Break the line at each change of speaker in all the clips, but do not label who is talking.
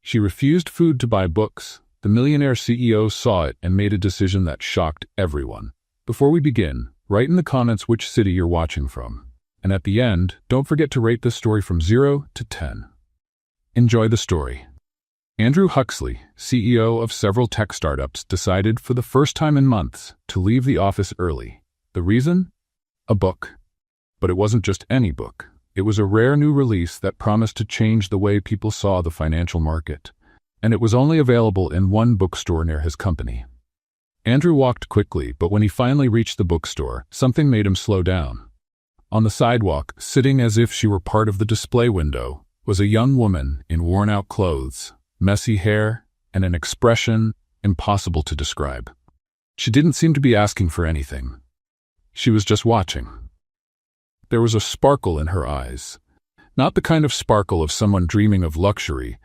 She refused food to buy books. The millionaire CEO saw it and made a decision that shocked everyone. Before we begin, write in the comments which city you're watching from. And at the end, don't forget to rate this story from 0 to 10. Enjoy the story. Andrew Huxley, CEO of several tech startups, decided for the first time in months to leave the office early. The reason? A book. But it wasn't just any book. It was a rare new release that promised to change the way people saw the financial market. And it was only available in one bookstore near his company. Andrew walked quickly, but when he finally reached the bookstore, something made him slow down. On the sidewalk, sitting as if she were part of the display window, was a young woman in worn-out clothes, messy hair, and an expression impossible to describe. She didn't seem to be asking for anything. She was just watching. There was a sparkle in her eyes. Not the kind of sparkle of someone dreaming of luxury,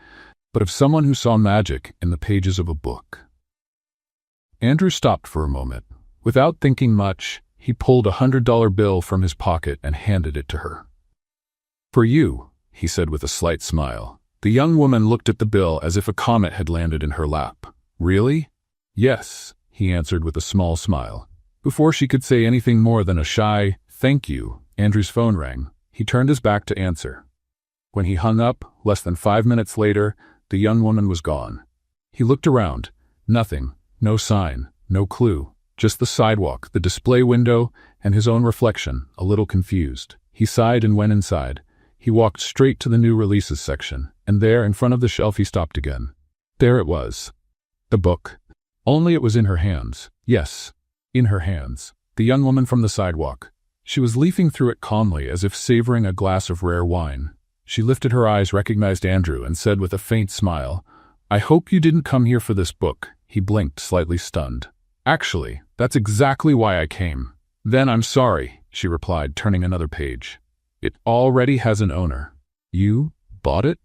but of someone who saw magic in the pages of a book. Andrew stopped for a moment. Without thinking much, he pulled $100 bill from his pocket and handed it to her. "For you," he said with a slight smile. The young woman looked at the bill as if a comet had landed in her lap. "Really?" "Yes," he answered with a small smile. Before she could say anything more than a shy, "Thank you," Andrew's phone rang. He turned his back to answer. When he hung up, less than 5 minutes later, the young woman was gone. He looked around. Nothing. No sign. No clue. Just the sidewalk, the display window, and his own reflection, a little confused. He sighed and went inside. He walked straight to the new releases section, and there, in front of the shelf, he stopped again. There it was. The book. Only it was in her hands. Yes, in her hands. The young woman from the sidewalk. She was leafing through it calmly, as if savoring a glass of rare wine. She lifted her eyes, recognized Andrew, and said with a faint smile, "I hope you didn't come here for this book." He blinked, slightly stunned. "Actually, that's exactly why I came." "Then I'm sorry," she replied, turning another page. "It already has an owner." "You bought it?"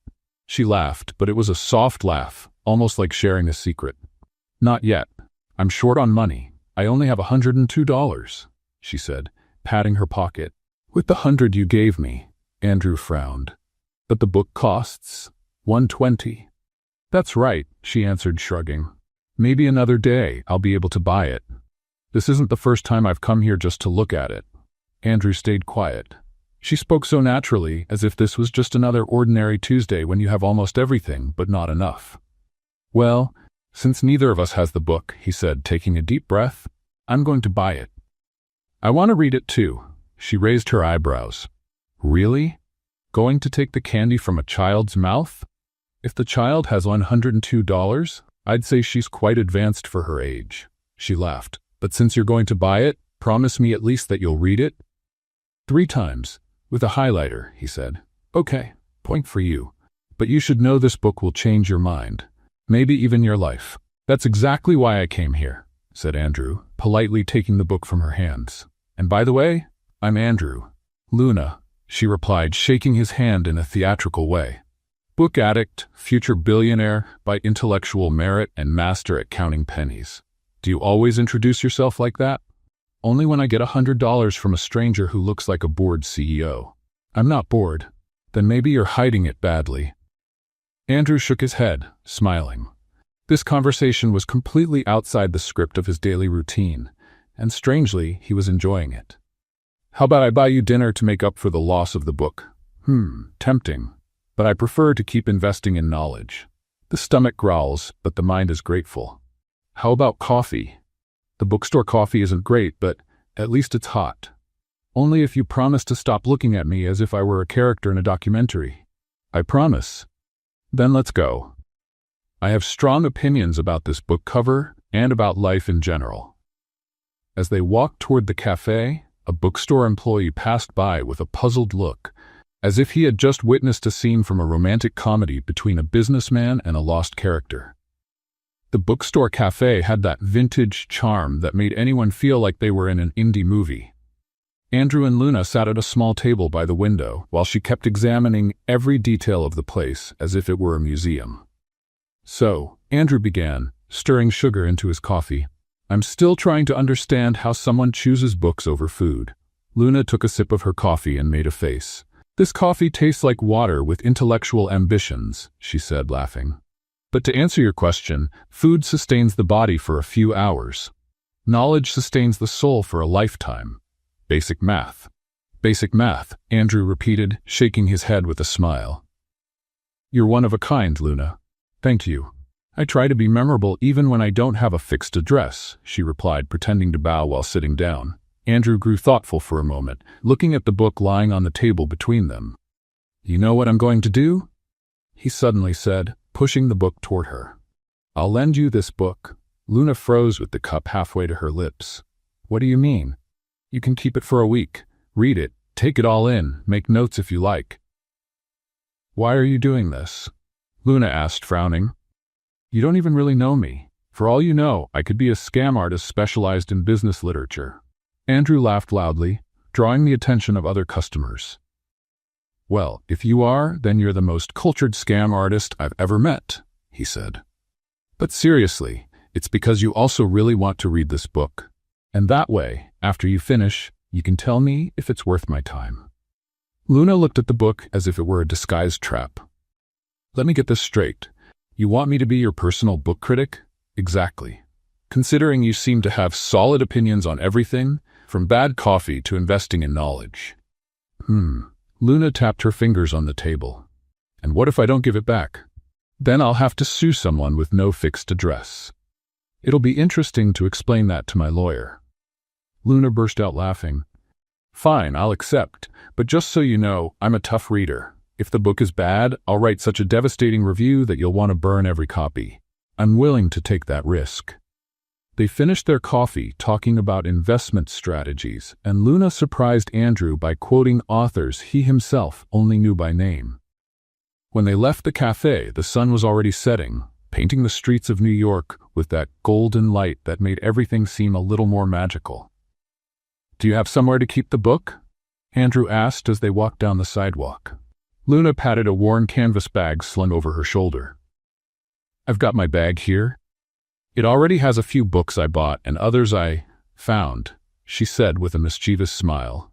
She laughed, but it was a soft laugh, almost like sharing a secret. "Not yet. I'm short on money. I only have $102, she said, patting her pocket. "With the 100 you gave me," Andrew frowned. "But the book costs $120. "That's right," she answered, shrugging. "Maybe another day I'll be able to buy it. This isn't the first time I've come here just to look at it." Andrew stayed quiet. She spoke so naturally, as if this was just another ordinary Tuesday when you have almost everything, but not enough. "Well, since neither of us has the book," he said, taking a deep breath, "I'm going to buy it. I want to read it too." She raised her eyebrows. "Really? Going to take the candy from a child's mouth? If the child has $102, I'd say she's quite advanced for her age." She laughed. "But since you're going to buy it, promise me at least that you'll read it." 3 times, with a highlighter, he said. "Okay, point for you. But you should know this book will change your mind. Maybe even your life." "That's exactly why I came here," said Andrew, politely taking the book from her hands. "And by the way, I'm Andrew." "Luna," she replied, shaking his hand in a theatrical way. "Book addict, future billionaire, by intellectual merit, and master at counting pennies. Do you always introduce yourself like that?" "Only when I get $100 from a stranger who looks like a bored CEO." "I'm not bored." "Then maybe you're hiding it badly." Andrew shook his head, smiling. This conversation was completely outside the script of his daily routine, and strangely, he was enjoying it. "How about I buy you dinner to make up for the loss of the book?" Tempting. But I prefer to keep investing in knowledge. The stomach growls, but the mind is grateful. "How about coffee?" "The bookstore coffee isn't great, but at least it's hot." "Only if you promise to stop looking at me as if I were a character in a documentary." "I promise." "Then let's go." I have strong opinions about this book cover and about life in general. As they walked toward the cafe, a bookstore employee passed by with a puzzled look, as if he had just witnessed a scene from a romantic comedy between a businessman and a lost character. The bookstore cafe had that vintage charm that made anyone feel like they were in an indie movie. Andrew and Luna sat at a small table by the window while she kept examining every detail of the place as if it were a museum. "So," Andrew began, stirring sugar into his coffee, "I'm still trying to understand how someone chooses books over food." Luna took a sip of her coffee and made a face. "This coffee tastes like water with intellectual ambitions," she said, laughing. But to answer your question, food sustains the body for a few hours. Knowledge sustains the soul for a lifetime. Basic math. Basic math, Andrew repeated, shaking his head with a smile. You're one of a kind, Luna. Thank you. I try to be memorable even when I don't have a fixed address, she replied, pretending to bow while sitting down. Andrew grew thoughtful for a moment, looking at the book lying on the table between them. You know what I'm going to do? He suddenly said, pushing the book toward her. I'll lend you this book. Luna froze with the cup halfway to her lips. What do you mean? You can keep it for a week. Read it, take it all in, make notes if you like. Why are you doing this? Luna asked, frowning. You don't even really know me. For all you know, I could be a scam artist specialized in business literature. Andrew laughed loudly, drawing the attention of other customers. Well, if you are, then you're the most cultured scam artist I've ever met, he said. But seriously, it's because you also really want to read this book. And that way, after you finish, you can tell me if it's worth my time. Luna looked at the book as if it were a disguised trap. Let me get this straight. You want me to be your personal book critic? Exactly. Considering you seem to have solid opinions on everything, from bad coffee to investing in knowledge. Luna tapped her fingers on the table. And what if I don't give it back? Then I'll have to sue someone with no fixed address. It'll be interesting to explain that to my lawyer. Luna burst out laughing. Fine, I'll accept, but just so you know, I'm a tough reader. If the book is bad, I'll write such a devastating review that you'll want to burn every copy. I'm willing to take that risk. They finished their coffee talking about investment strategies, and Luna surprised Andrew by quoting authors he himself only knew by name. When they left the cafe, the sun was already setting, painting the streets of New York with that golden light that made everything seem a little more magical. Do you have somewhere to keep the book? Andrew asked as they walked down the sidewalk. Luna patted a worn canvas bag slung over her shoulder. I've got my bag here. It already has a few books I bought and others I found, she said with a mischievous smile.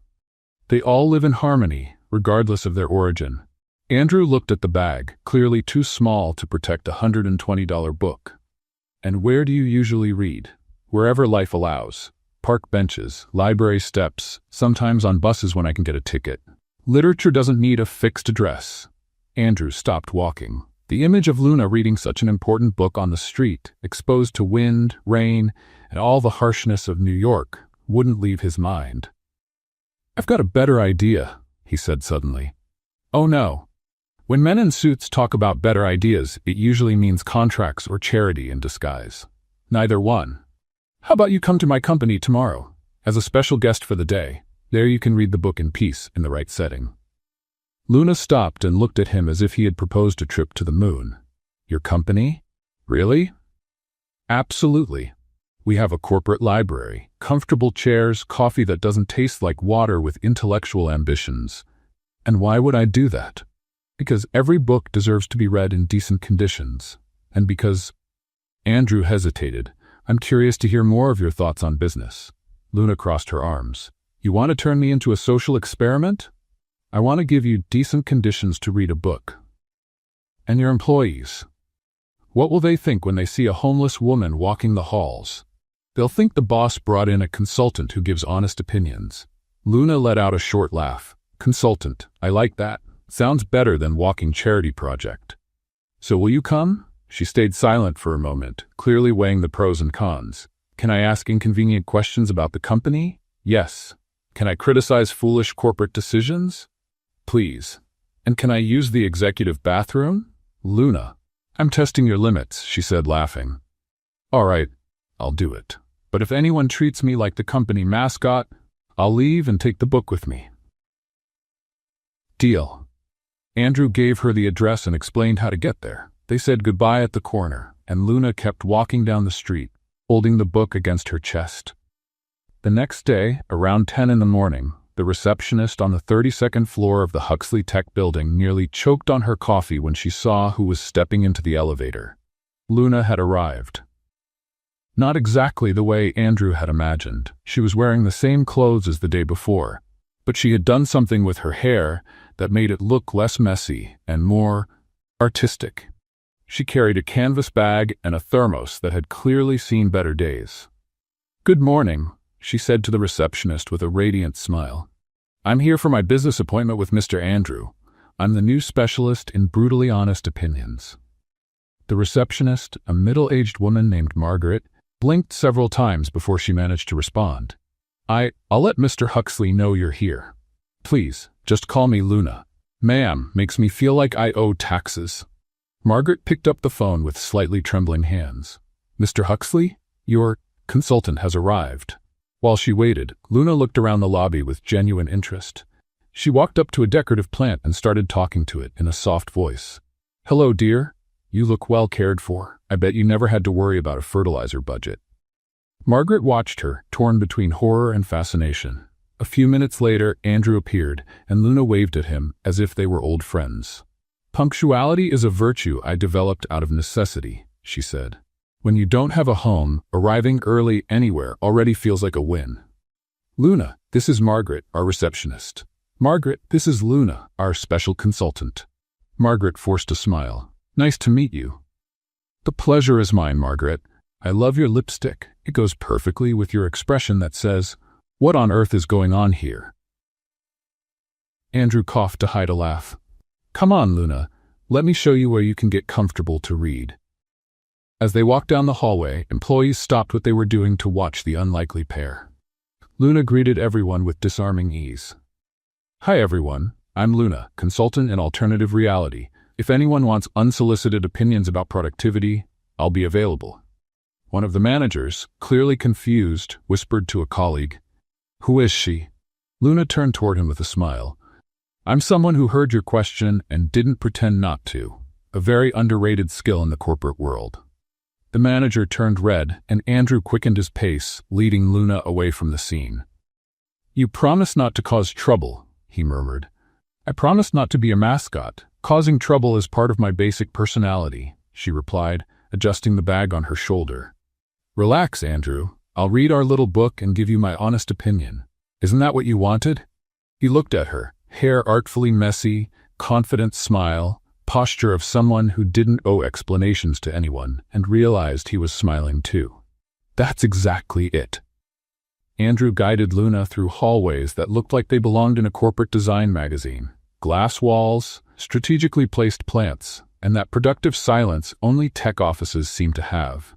They all live in harmony, regardless of their origin. Andrew looked at the bag, clearly too small to protect a $120 book. And where do you usually read? Wherever life allows. Park benches, library steps, sometimes on buses when I can get a ticket. Literature doesn't need a fixed address. Andrew stopped walking. The image of Luna reading such an important book on the street, exposed to wind, rain, and all the harshness of New York, wouldn't leave his mind. I've got a better idea, he said suddenly. Oh no. When men in suits talk about better ideas, it usually means contracts or charity in disguise. Neither one. How about you come to my company tomorrow, as a special guest for the day? There you can read the book in peace in the right setting. Luna stopped and looked at him as if he had proposed a trip to the moon. Your company? Really? Absolutely. We have a corporate library, comfortable chairs, coffee that doesn't taste like water with intellectual ambitions. And why would I do that? Because every book deserves to be read in decent conditions. And because... Andrew hesitated. I'm curious to hear more of your thoughts on business. Luna crossed her arms. You want to turn me into a social experiment? I want to give you decent conditions to read a book. And your employees? What will they think when they see a homeless woman walking the halls? They'll think the boss brought in a consultant who gives honest opinions. Luna let out a short laugh. Consultant, I like that. Sounds better than walking charity project. So will you come? She stayed silent for a moment, clearly weighing the pros and cons. Can I ask inconvenient questions about the company? Yes. Can I criticize foolish corporate decisions? Please. And can I use the executive bathroom? Luna. I'm testing your limits, she said, laughing. All right, I'll do it. But if anyone treats me like the company mascot, I'll leave and take the book with me. Deal. Andrew gave her the address and explained how to get there. They said goodbye at the corner, and Luna kept walking down the street, holding the book against her chest. The next day, around 10 in the morning, the receptionist on the 32nd floor of the Huxley Tech building nearly choked on her coffee when she saw who was stepping into the elevator. Luna had arrived. Not exactly the way Andrew had imagined. She was wearing the same clothes as the day before, but she had done something with her hair that made it look less messy and more artistic. She carried a canvas bag and a thermos that had clearly seen better days. "Good morning," she said to the receptionist with a radiant smile. "I'm here for my business appointment with Mr. Andrew. I'm the new specialist in brutally honest opinions." The receptionist, a middle-aged woman named Margaret, blinked several times before she managed to respond. I'll let Mr. Huxley know you're here. Please, just call me Luna. Ma'am makes me feel like I owe taxes." Margaret picked up the phone with slightly trembling hands. "Mr. Huxley, your consultant has arrived." While she waited, Luna looked around the lobby with genuine interest. She walked up to a decorative plant and started talking to it in a soft voice. "Hello, dear. You look well cared for. I bet you never had to worry about a fertilizer budget." Margaret watched her, torn between horror and fascination. A few minutes later, Andrew appeared, and Luna waved at him as if they were old friends. "Punctuality is a virtue I developed out of necessity," she said. "When you don't have a home, arriving early anywhere already feels like a win." "Luna, this is Margaret, our receptionist." "Margaret, this is Luna, our special consultant." Margaret forced a smile. "Nice to meet you." "The pleasure is mine, Margaret. I love your lipstick. It goes perfectly with your expression that says, 'What on earth is going on here?'" Andrew coughed to hide a laugh. "Come on, Luna. Let me show you where you can get comfortable to read." As they walked down the hallway, employees stopped what they were doing to watch the unlikely pair. Luna greeted everyone with disarming ease. "Hi everyone, I'm Luna, consultant in alternative reality. If anyone wants unsolicited opinions about productivity, I'll be available." One of the managers, clearly confused, whispered to a colleague, "Who is she?" Luna turned toward him with a smile. "I'm someone who heard your question and didn't pretend not to. A very underrated skill in the corporate world." The manager turned red, and Andrew quickened his pace, leading Luna away from the scene. "You promised not to cause trouble," he murmured. "I promised not to be a mascot. Causing trouble is part of my basic personality," she replied, adjusting the bag on her shoulder. "Relax, Andrew. I'll read our little book and give you my honest opinion. Isn't that what you wanted?" He looked at her, hair artfully messy, confident smile, posture of someone who didn't owe explanations to anyone, and realized he was smiling too. "That's exactly it." Andrew guided Luna through hallways that looked like they belonged in a corporate design magazine. Glass walls, strategically placed plants, and that productive silence only tech offices seem to have.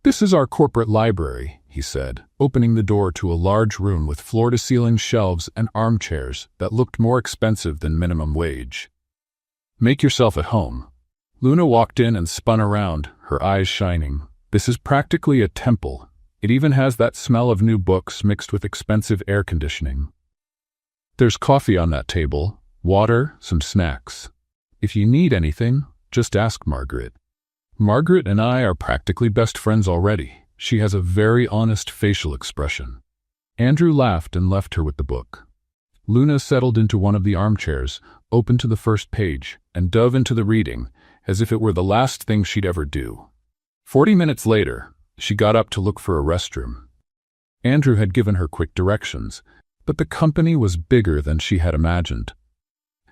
"This is our corporate library," he said, opening the door to a large room with floor-to-ceiling shelves and armchairs that looked more expensive than minimum wage. "Make yourself at home." Luna walked in and spun around, her eyes shining. "This is practically a temple. It even has that smell of new books mixed with expensive air conditioning. There's coffee on that table, water, some snacks. If you need anything, just ask Margaret. Margaret and I are practically best friends already. She has a very honest facial expression." Andrew laughed and left her with the book. Luna settled into one of the armchairs, opened to the first page, and dove into the reading, as if it were the last thing she'd ever do. 40 minutes later, she got up to look for a restroom. Andrew had given her quick directions, but the company was bigger than she had imagined.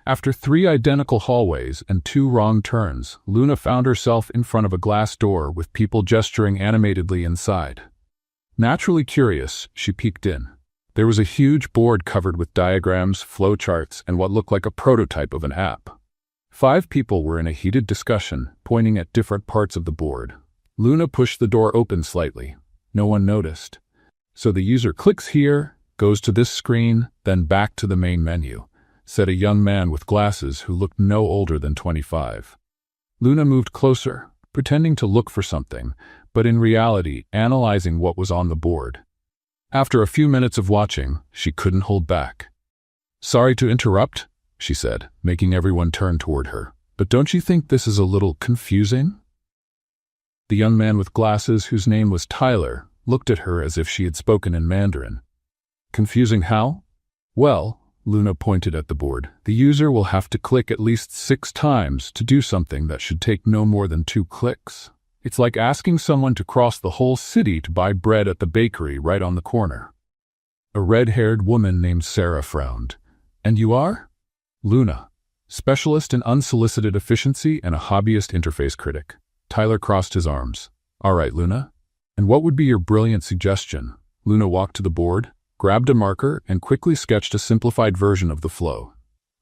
After 3 identical hallways and 2 wrong turns, Luna found herself in front of a glass door with people gesturing animatedly inside. Naturally curious, she peeked in. There was a huge board covered with diagrams, flowcharts, and what looked like a prototype of an app. 5 people were in a heated discussion, pointing at different parts of the board. Luna pushed the door open slightly. No one noticed. "So the user clicks here, goes to this screen, then back to the main menu," said a young man with glasses who looked no older than 25. Luna moved closer, pretending to look for something, but in reality analyzing what was on the board. After a few minutes of watching, she couldn't hold back. "Sorry to interrupt," she said, making everyone turn toward her, "but don't you think this is a little confusing?" The young man with glasses, whose name was Tyler, looked at her as if she had spoken in Mandarin. "Confusing how?" "Well," Luna pointed at the board, "the user will have to click at least 6 times to do something that should take no more than 2 clicks. It's like asking someone to cross the whole city to buy bread at the bakery right on the corner." A red-haired woman named Sarah frowned. "And you are?" "Luna." specialist in unsolicited efficiency and a hobbyist interface critic. Tyler crossed his arms. All right, Luna. And what would be your brilliant suggestion? Luna walked to the board, grabbed a marker, and quickly sketched a simplified version of the flow.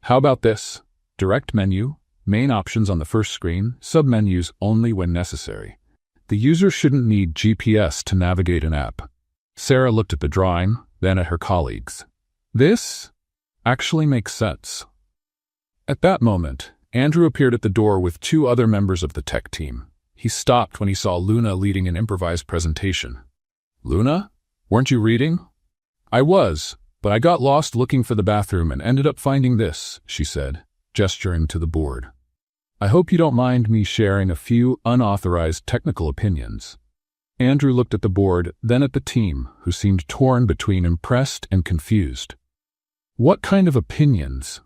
How about this? Direct menu, main options on the first screen, submenus only when necessary. The user shouldn't need GPS to navigate an app. Sarah looked at the drawing, then at her colleagues. This actually makes sense. At that moment, Andrew appeared at the door with two other members of the tech team. He stopped when he saw Luna leading an improvised presentation. Luna? Weren't you reading? I was, but I got lost looking for the bathroom and ended up finding this, she said, gesturing to the board. I hope you don't mind me sharing a few unauthorized technical opinions. Andrew looked at the board, then at the team, who seemed torn between impressed and confused. What kind of opinions?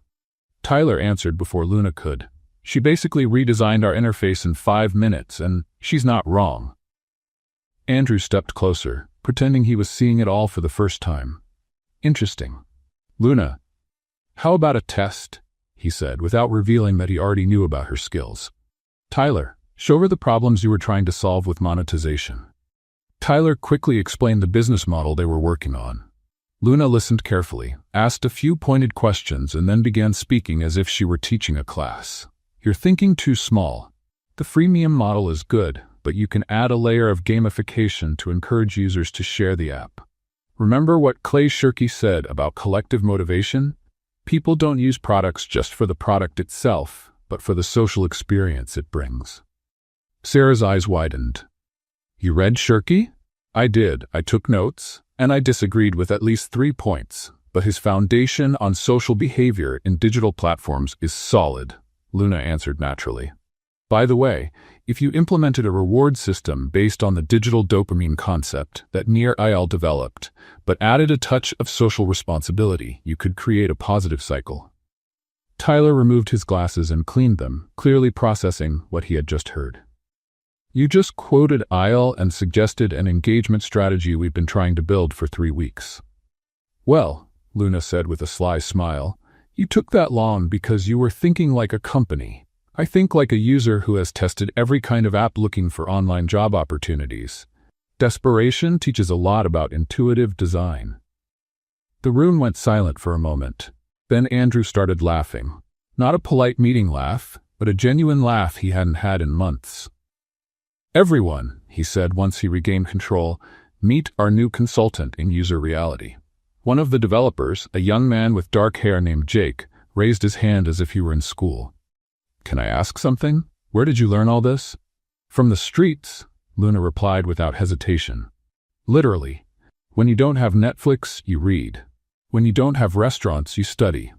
Tyler answered before Luna could. She basically redesigned our interface in 5 minutes, and she's not wrong. Andrew stepped closer, pretending he was seeing it all for the first time. Interesting. Luna, how about a test? He said, without revealing that he already knew about her skills. Tyler, show her the problems you were trying to solve with monetization. Tyler quickly explained the business model they were working on. Luna listened carefully, asked a few pointed questions, and then began speaking as if she were teaching a class. You're thinking too small. The freemium model is good, but you can add a layer of gamification to encourage users to share the app. Remember what Clay Shirky said about collective motivation? People don't use products just for the product itself, but for the social experience it brings. Sarah's eyes widened. You read Shirky? I did. I took notes, and I disagreed with at least 3 points, but his foundation on social behavior in digital platforms is solid, Luna answered naturally. By the way, if you implemented a reward system based on the digital dopamine concept that Nir Eyal developed, but added a touch of social responsibility, you could create a positive cycle. Tyler removed his glasses and cleaned them, clearly processing what he had just heard. You just quoted Eyal and suggested an engagement strategy we've been trying to build for 3 weeks. Well, Luna said with a sly smile, you took that long because you were thinking like a company. I think like a user who has tested every kind of app looking for online job opportunities. Desperation teaches a lot about intuitive design. The room went silent for a moment. Then Andrew started laughing. Not a polite meeting laugh, but a genuine laugh he hadn't had in months. Everyone, he said once he regained control, meet our new consultant in user reality. One of the developers, a young man with dark hair named Jake, raised his hand as if he were in school. Can I ask something? Where did you learn all this? From the streets, Luna replied without hesitation. Literally. When you don't have Netflix, you read. When you don't have restaurants, you study.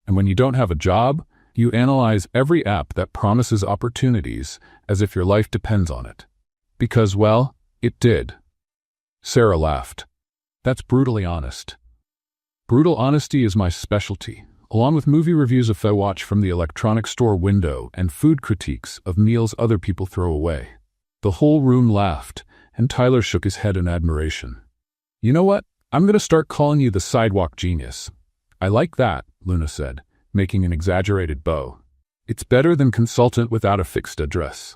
And when you don't have a job, you analyze every app that promises opportunities as if your life depends on it. Because, well, it did. Sarah laughed. That's brutally honest. Brutal honesty is my specialty, along with movie reviews if I watch from the electronic store window and food critiques of meals other people throw away. The whole room laughed, and Tyler shook his head in admiration. You know what? I'm going to start calling you the sidewalk genius. I like that, Luna said, making an exaggerated bow. It's better than consultant without a fixed address.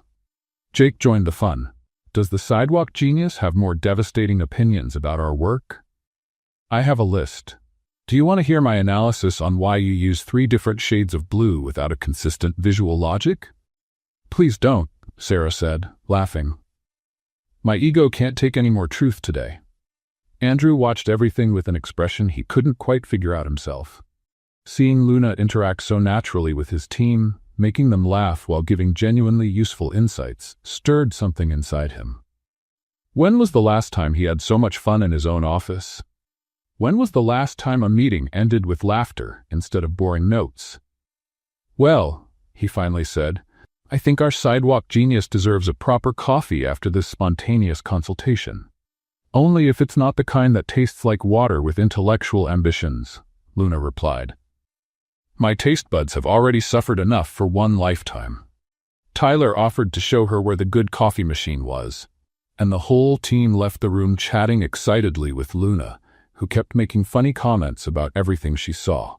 Jake joined the fun. Does the sidewalk genius have more devastating opinions about our work? I have a list. Do you want to hear my analysis on why you use 3 different shades of blue without a consistent visual logic? Please don't, Sarah said, laughing. My ego can't take any more truth today. Andrew watched everything with an expression he couldn't quite figure out himself. Seeing Luna interact so naturally with his team, making them laugh while giving genuinely useful insights, stirred something inside him. When was the last time he had so much fun in his own office? When was the last time a meeting ended with laughter instead of boring notes? Well, he finally said, I think our sidewalk genius deserves a proper coffee after this spontaneous consultation. Only if it's not the kind that tastes like water with intellectual ambitions, Luna replied. My taste buds have already suffered enough for one lifetime. Tyler offered to show her where the good coffee machine was, and the whole team left the room chatting excitedly with Luna, who kept making funny comments about everything she saw.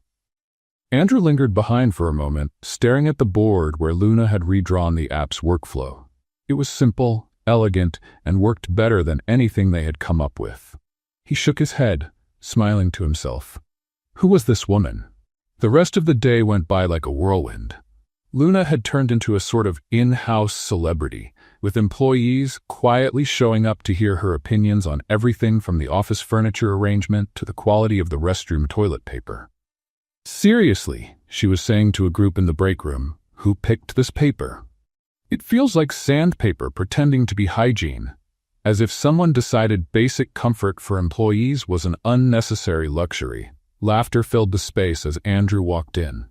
Andrew lingered behind for a moment, staring at the board where Luna had redrawn the app's workflow. It was simple, elegant, and worked better than anything they had come up with. He shook his head, smiling to himself. Who was this woman? The rest of the day went by like a whirlwind. Luna had turned into a sort of in-house celebrity, with employees quietly showing up to hear her opinions on everything from the office furniture arrangement to the quality of the restroom toilet paper. Seriously, she was saying to a group in the break room, who picked this paper? It feels like sandpaper pretending to be hygiene, as if someone decided basic comfort for employees was an unnecessary luxury. Laughter filled the space as Andrew walked in.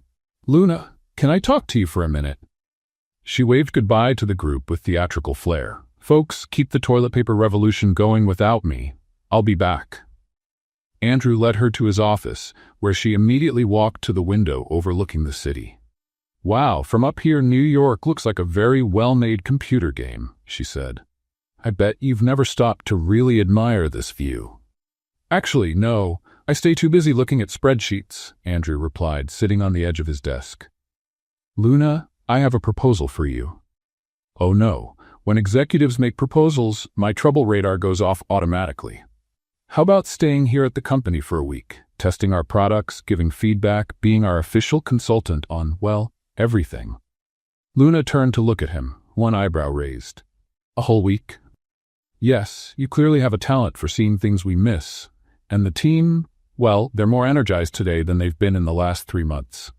Luna, can I talk to you for a minute? She waved goodbye to the group with theatrical flair. Folks, keep the toilet paper revolution going without me. I'll be back. Andrew led her to his office, where she immediately walked to the window overlooking the city. Wow, from up here New York looks like a very well-made computer game, she said. I bet you've never stopped to really admire this view. Actually, no, I stay too busy looking at spreadsheets, Andrew replied, sitting on the edge of his desk. Luna, I have a proposal for you. Oh no, when executives make proposals, my trouble radar goes off automatically. How about staying here at the company for a week, testing our products, giving feedback, being our official consultant on, well, everything? Luna turned to look at him, one eyebrow raised. A whole week? Yes, you clearly have a talent for seeing things we miss. And the team, well, they're more energized today than they've been in the last 3 months.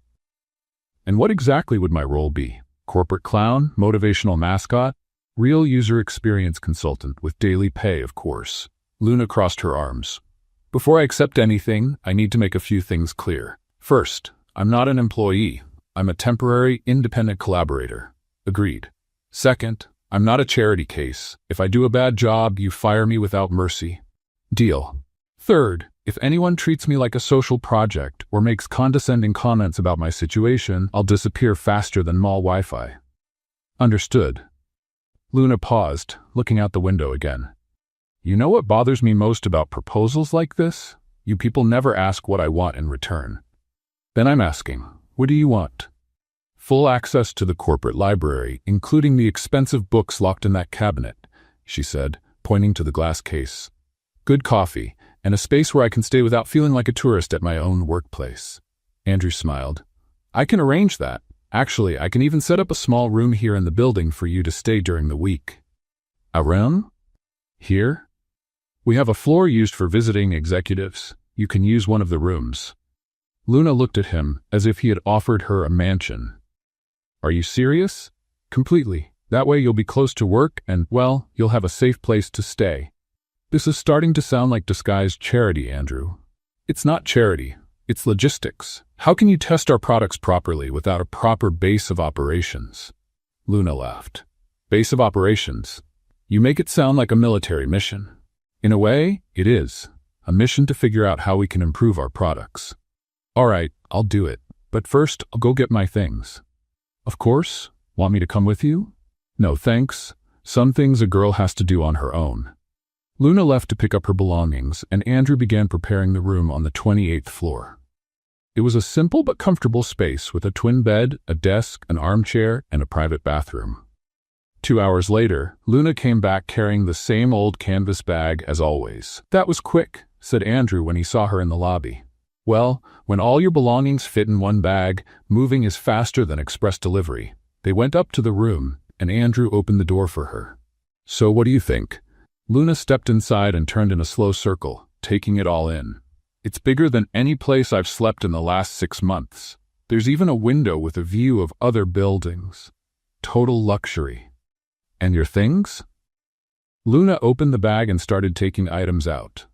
And what exactly would my role be? Corporate clown? Motivational mascot? Real user experience consultant with daily pay, of course. Luna crossed her arms. Before I accept anything, I need to make a few things clear. First, I'm not an employee. I'm a temporary, independent collaborator. Agreed. Second, I'm not a charity case. If I do a bad job, you fire me without mercy. Deal. Third, if anyone treats me like a social project or makes condescending comments about my situation, I'll disappear faster than mall Wi-Fi. Understood. Luna paused, looking out the window again. You know what bothers me most about proposals like this? You people never ask what I want in return. Then I'm asking, what do you want? Full access to the corporate library, including the expensive books locked in that cabinet, she said, pointing to the glass case. Good coffee, and a space where I can stay without feeling like a tourist at my own workplace. Andrew smiled. I can arrange that. Actually, I can even set up a small room here in the building for you to stay during the week. A room? Here? We have a floor used for visiting executives. You can use one of the rooms. Luna looked at him as if he had offered her a mansion. Are you serious? Completely. That way you'll be close to work and, well, you'll have a safe place to stay. This is starting to sound like disguised charity, Andrew. It's not charity. It's logistics. How can you test our products properly without a proper base of operations? Luna laughed. Base of operations? You make it sound like a military mission. In a way, it is. A mission to figure out how we can improve our products. All right, I'll do it. But first, I'll go get my things. Of course. Want me to come with you? No, thanks. Some things a girl has to do on her own. Luna left to pick up her belongings, and Andrew began preparing the room on the 28th floor. It was a simple but comfortable space with a twin bed, a desk, an armchair, and a private bathroom. 2 hours later, Luna came back carrying the same old canvas bag as always. That was quick, said Andrew when he saw her in the lobby. Well, when all your belongings fit in one bag, moving is faster than express delivery. They went up to the room, and Andrew opened the door for her. So what do you think? Luna stepped inside and turned in a slow circle, taking it all in. It's bigger than any place I've slept in the last 6 months. There's even a window with a view of other buildings. Total luxury. And your things? Luna opened the bag and started taking items out.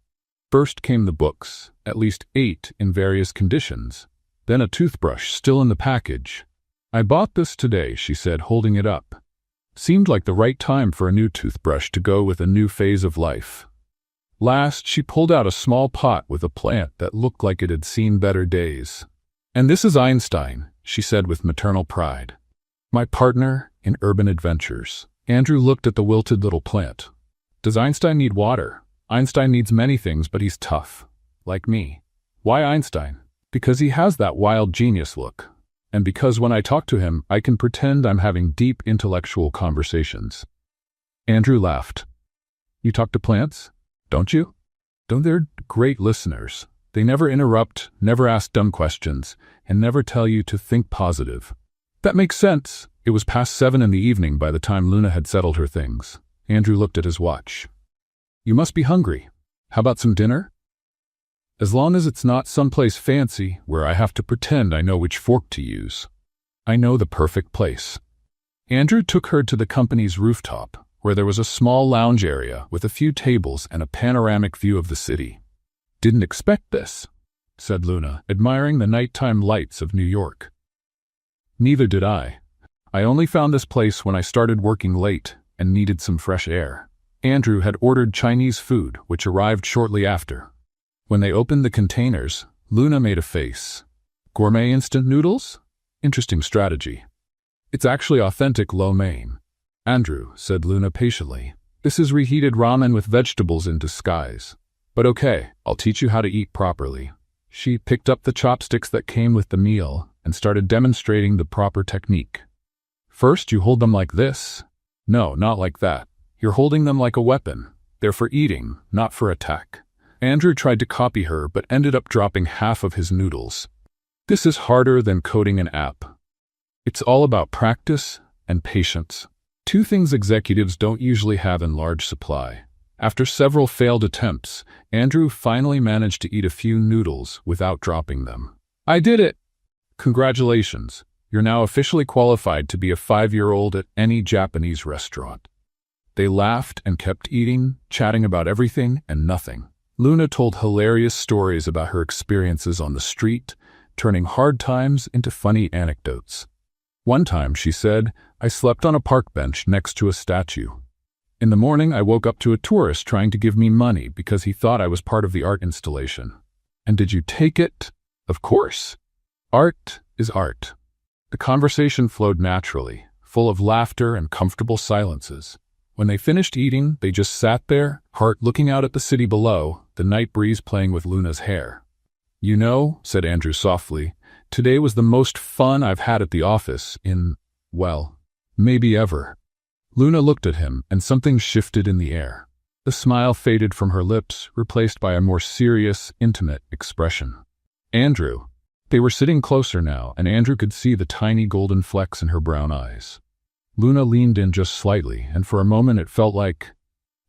First came the books, at least 8 in various conditions. Then a toothbrush still in the package. I bought this today, she said, holding it up. Seemed like the right time for a new toothbrush to go with a new phase of life. Last, she pulled out a small pot with a plant that looked like it had seen better days. And this is Einstein, she said with maternal pride. My partner in urban adventures. Andrew looked at the wilted little plant. Does Einstein need water? Einstein needs many things, but he's tough. Like me. Why Einstein? Because he has that wild genius look. And because when I talk to him, I can pretend I'm having deep intellectual conversations. Andrew laughed. You talk to plants, don't you? Don't they? They're great listeners. They never interrupt, never ask dumb questions, and never tell you to think positive. That makes sense. It was past 7 in the evening by the time Luna had settled her things. Andrew looked at his watch. You must be hungry. How about some dinner? As long as it's not someplace fancy where I have to pretend I know which fork to use. I know the perfect place. Andrew took her to the company's rooftop, where there was a small lounge area with a few tables and a panoramic view of the city. Didn't expect this, said Luna, admiring the nighttime lights of New York. Neither did I. I only found this place when I started working late and needed some fresh air. Andrew had ordered Chinese food, which arrived shortly after. When they opened the containers, Luna made a face. Gourmet instant noodles? Interesting strategy. It's actually authentic lo mein. Andrew, said Luna patiently, this is reheated ramen with vegetables in disguise. But okay, I'll teach you how to eat properly. She picked up the chopsticks that came with the meal and started demonstrating the proper technique. First, you hold them like this. No, not like that. You're holding them like a weapon. They're for eating, not for attack. Andrew tried to copy her but ended up dropping half of his noodles. This is harder than coding an app. It's all about practice and patience. 2 things executives don't usually have in large supply. After several failed attempts, Andrew finally managed to eat a few noodles without dropping them. I did it! Congratulations. You're now officially qualified to be a 5-year-old at any Japanese restaurant. They laughed and kept eating, chatting about everything and nothing. Luna told hilarious stories about her experiences on the street, turning hard times into funny anecdotes. One time, she said, I slept on a park bench next to a statue. In the morning, I woke up to a tourist trying to give me money because he thought I was part of the art installation. And did you take it? Of course. Art is art. The conversation flowed naturally, full of laughter and comfortable silences. When they finished eating, they just sat there, Hart looking out at the city below, the night breeze playing with Luna's hair. You know, said Andrew softly, today was the most fun I've had at the office in, well, maybe ever. Luna looked at him, and something shifted in the air. The smile faded from her lips, replaced by a more serious, intimate expression. Andrew. They were sitting closer now, and Andrew could see the tiny golden flecks in her brown eyes. Luna leaned in just slightly, and for a moment it felt like...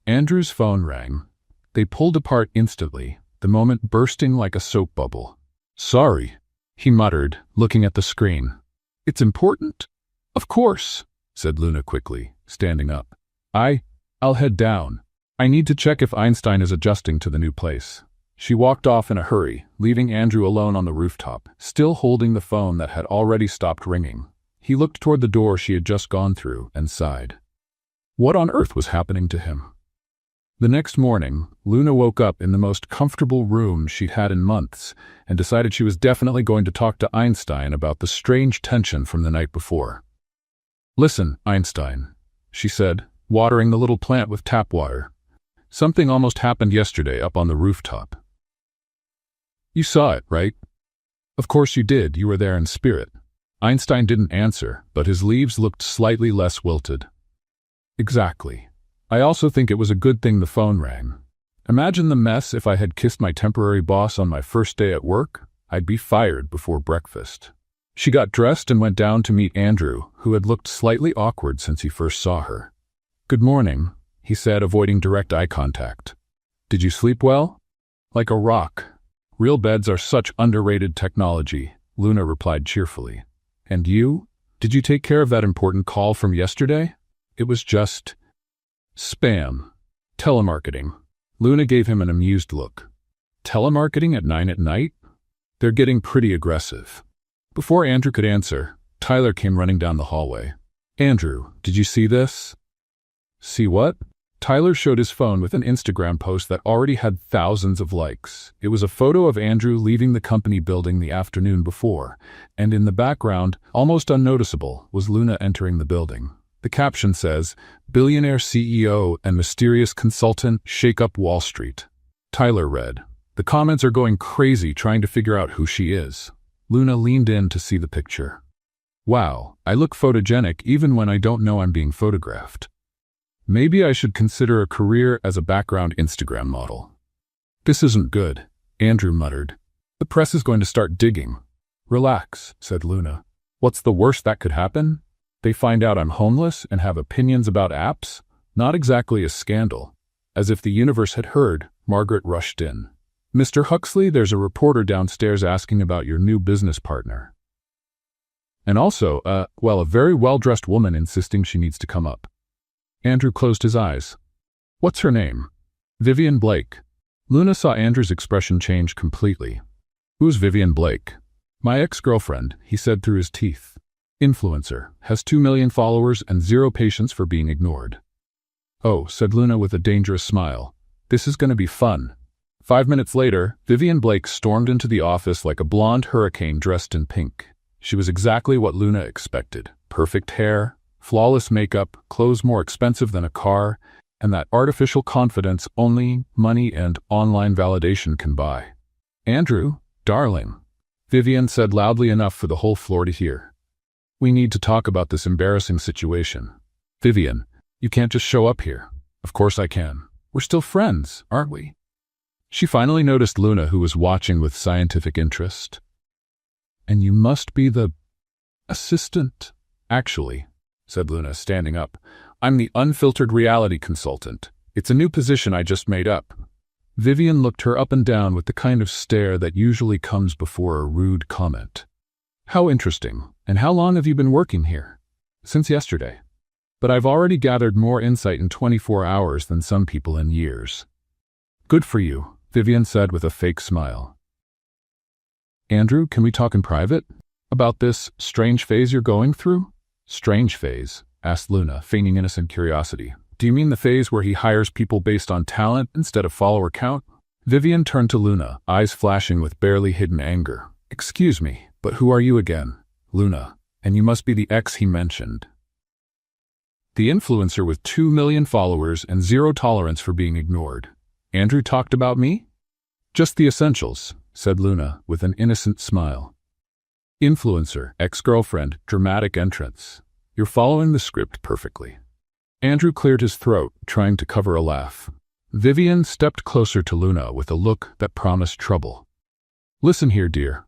Andrew's phone rang. They pulled apart instantly, the moment bursting like a soap bubble. Sorry, he muttered, looking at the screen. It's important? Of course, said Luna quickly, standing up. I'll head down. I need to check if Einstein is adjusting to the new place. She walked off in a hurry, leaving Andrew alone on the rooftop, still holding the phone that had already stopped ringing. He looked toward the door she had just gone through and sighed. What on earth was happening to him? The next morning, Luna woke up in the most comfortable room she'd had in months and decided she was definitely going to talk to Einstein about the strange tension from the night before. Listen, Einstein, she said, watering the little plant with tap water. Something almost happened yesterday up on the rooftop. You saw it, right? Of course you did, you were there in spirit. Einstein didn't answer, but his leaves looked slightly less wilted. Exactly. I also think it was a good thing the phone rang. Imagine the mess if I had kissed my temporary boss on my first day at work. I'd be fired before breakfast. She got dressed and went down to meet Andrew, who had looked slightly awkward since he first saw her. Good morning, he said, avoiding direct eye contact. Did you sleep well? Like a rock. Real beds are such underrated technology, Luna replied cheerfully. And you? Did you take care of that important call from yesterday? It was just... spam. Telemarketing. Luna gave him an amused look. Telemarketing at 9 at night? They're getting pretty aggressive. Before Andrew could answer, Tyler came running down the hallway. Andrew, did you see this? See what? Tyler showed his phone with an Instagram post that already had thousands of likes. It was a photo of Andrew leaving the company building the afternoon before, and in the background, almost unnoticeable, was Luna entering the building. The caption says, "Billionaire CEO and mysterious consultant shake up Wall Street." Tyler read, The comments are going crazy trying to figure out who she is. Luna leaned in to see the picture. Wow, I look photogenic even when I don't know I'm being photographed. Maybe I should consider a career as a background Instagram model. This isn't good, Andrew muttered. The press is going to start digging. Relax, said Luna. What's the worst that could happen? They find out I'm homeless and have opinions about apps? Not exactly a scandal. As if the universe had heard, Margaret rushed in. Mr. Huxley, there's a reporter downstairs asking about your new business partner. And also, a very well-dressed woman insisting she needs to come up. Andrew closed his eyes. What's her name? Vivian Blake. Luna saw Andrew's expression change completely. Who's Vivian Blake? My ex-girlfriend, he said through his teeth. Influencer, has 2 million followers and 0 patience for being ignored. Oh, said Luna with a dangerous smile. This is going to be fun. 5 minutes later, Vivian Blake stormed into the office like a blonde hurricane dressed in pink. She was exactly what Luna expected. Perfect hair, flawless makeup, clothes more expensive than a car, and that artificial confidence only money and online validation can buy. Andrew, darling, Vivian said loudly enough for the whole floor to hear. We need to talk about this embarrassing situation. Vivian, you can't just show up here. Of course I can. We're still friends, aren't we? She finally noticed Luna, who was watching with scientific interest. And you must be the assistant. Actually, said Luna, standing up, I'm the unfiltered reality consultant. It's a new position I just made up. Vivian looked her up and down with the kind of stare that usually comes before a rude comment. How interesting. And how long have you been working here? Since yesterday. But I've already gathered more insight in 24 hours than some people in years. Good for you, Vivian said with a fake smile. Andrew, can we talk in private? About this strange phase you're going through? Strange phase? Asked Luna, feigning innocent curiosity. Do you mean the phase where he hires people based on talent instead of follower count? Vivian turned to Luna, eyes flashing with barely hidden anger. Excuse me, but who are you again? Luna, and you must be the ex he mentioned. The influencer with 2 million followers and 0 tolerance for being ignored. Andrew talked about me? Just the essentials, said Luna with an innocent smile. Influencer, ex-girlfriend, dramatic entrance. You're following the script perfectly. Andrew cleared his throat, trying to cover a laugh. Vivian stepped closer to Luna with a look that promised trouble. Listen here, dear.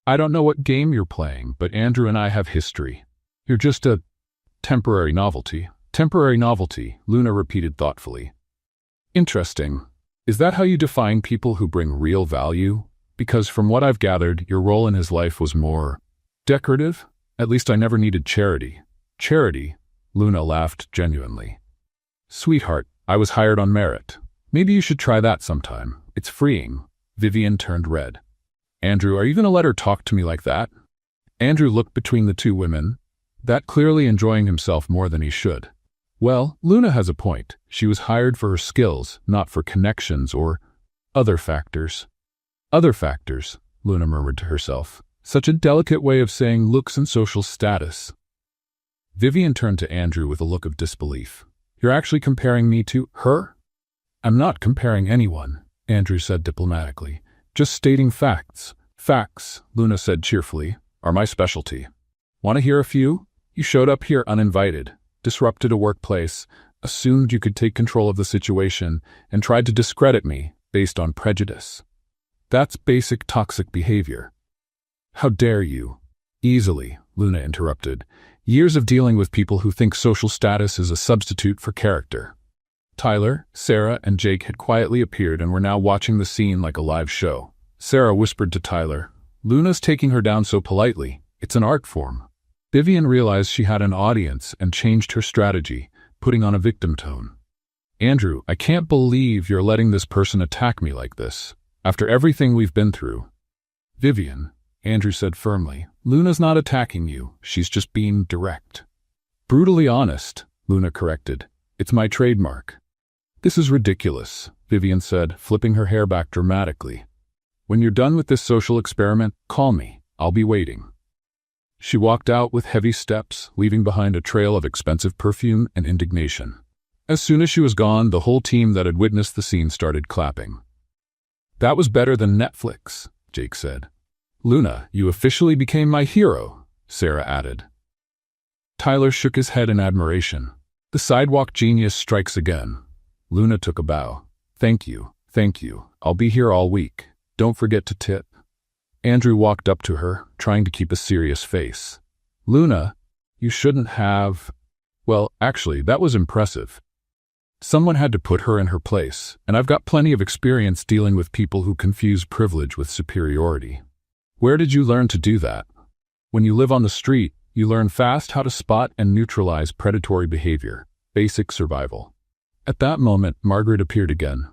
I don't know what game you're playing, but Andrew and I have history. You're just a temporary novelty. Temporary novelty, Luna repeated thoughtfully. Interesting. Is that how you define people who bring real value? Because from what I've gathered, your role in his life was more decorative? At least I never needed charity. Charity? Luna laughed genuinely. Sweetheart, I was hired on merit. Maybe you should try that sometime. It's freeing. Vivian turned red. Andrew, are you going to let her talk to me like that? Andrew looked between the two women, that clearly enjoying himself more than he should. Well, Luna has a point. She was hired for her skills, not for connections or other factors. Other factors, Luna murmured to herself. Such a delicate way of saying looks and social status. Vivian turned to Andrew with a look of disbelief. You're actually comparing me to her? I'm not comparing anyone, Andrew said diplomatically. Just stating facts. Facts, Luna said cheerfully, are my specialty. Want to hear a few? You showed up here uninvited, disrupted a workplace, assumed you could take control of the situation, and tried to discredit me based on prejudice. That's basic toxic behavior. How dare you? Easily, Luna interrupted. Years of dealing with people who think social status is a substitute for character. Tyler, Sarah, and Jake had quietly appeared and were now watching the scene like a live show. Sarah whispered to Tyler, Luna's taking her down so politely. It's an art form. Vivian realized she had an audience and changed her strategy, putting on a victim tone. Andrew, I can't believe you're letting this person attack me like this, after everything we've been through. Vivian, Andrew said firmly, Luna's not attacking you, she's just being direct. Brutally honest, Luna corrected. It's my trademark. This is ridiculous, Vivian said, flipping her hair back dramatically. When you're done with this social experiment, call me. I'll be waiting. She walked out with heavy steps, leaving behind a trail of expensive perfume and indignation. As soon as she was gone, the whole team that had witnessed the scene started clapping. That was better than Netflix, Jake said. Luna, you officially became my hero, Sarah added. Tyler shook his head in admiration. The sidewalk genius strikes again. Luna took a bow. Thank you. I'll be here all week. Don't forget to tip. Andrew walked up to her, trying to keep a serious face. Luna, you shouldn't have… Well, actually, that was impressive. Someone had to put her in her place, and I've got plenty of experience dealing with people who confuse privilege with superiority. Where did you learn to do that? When you live on the street, you learn fast how to spot and neutralize predatory behavior, basic survival. At that moment, Margaret appeared again.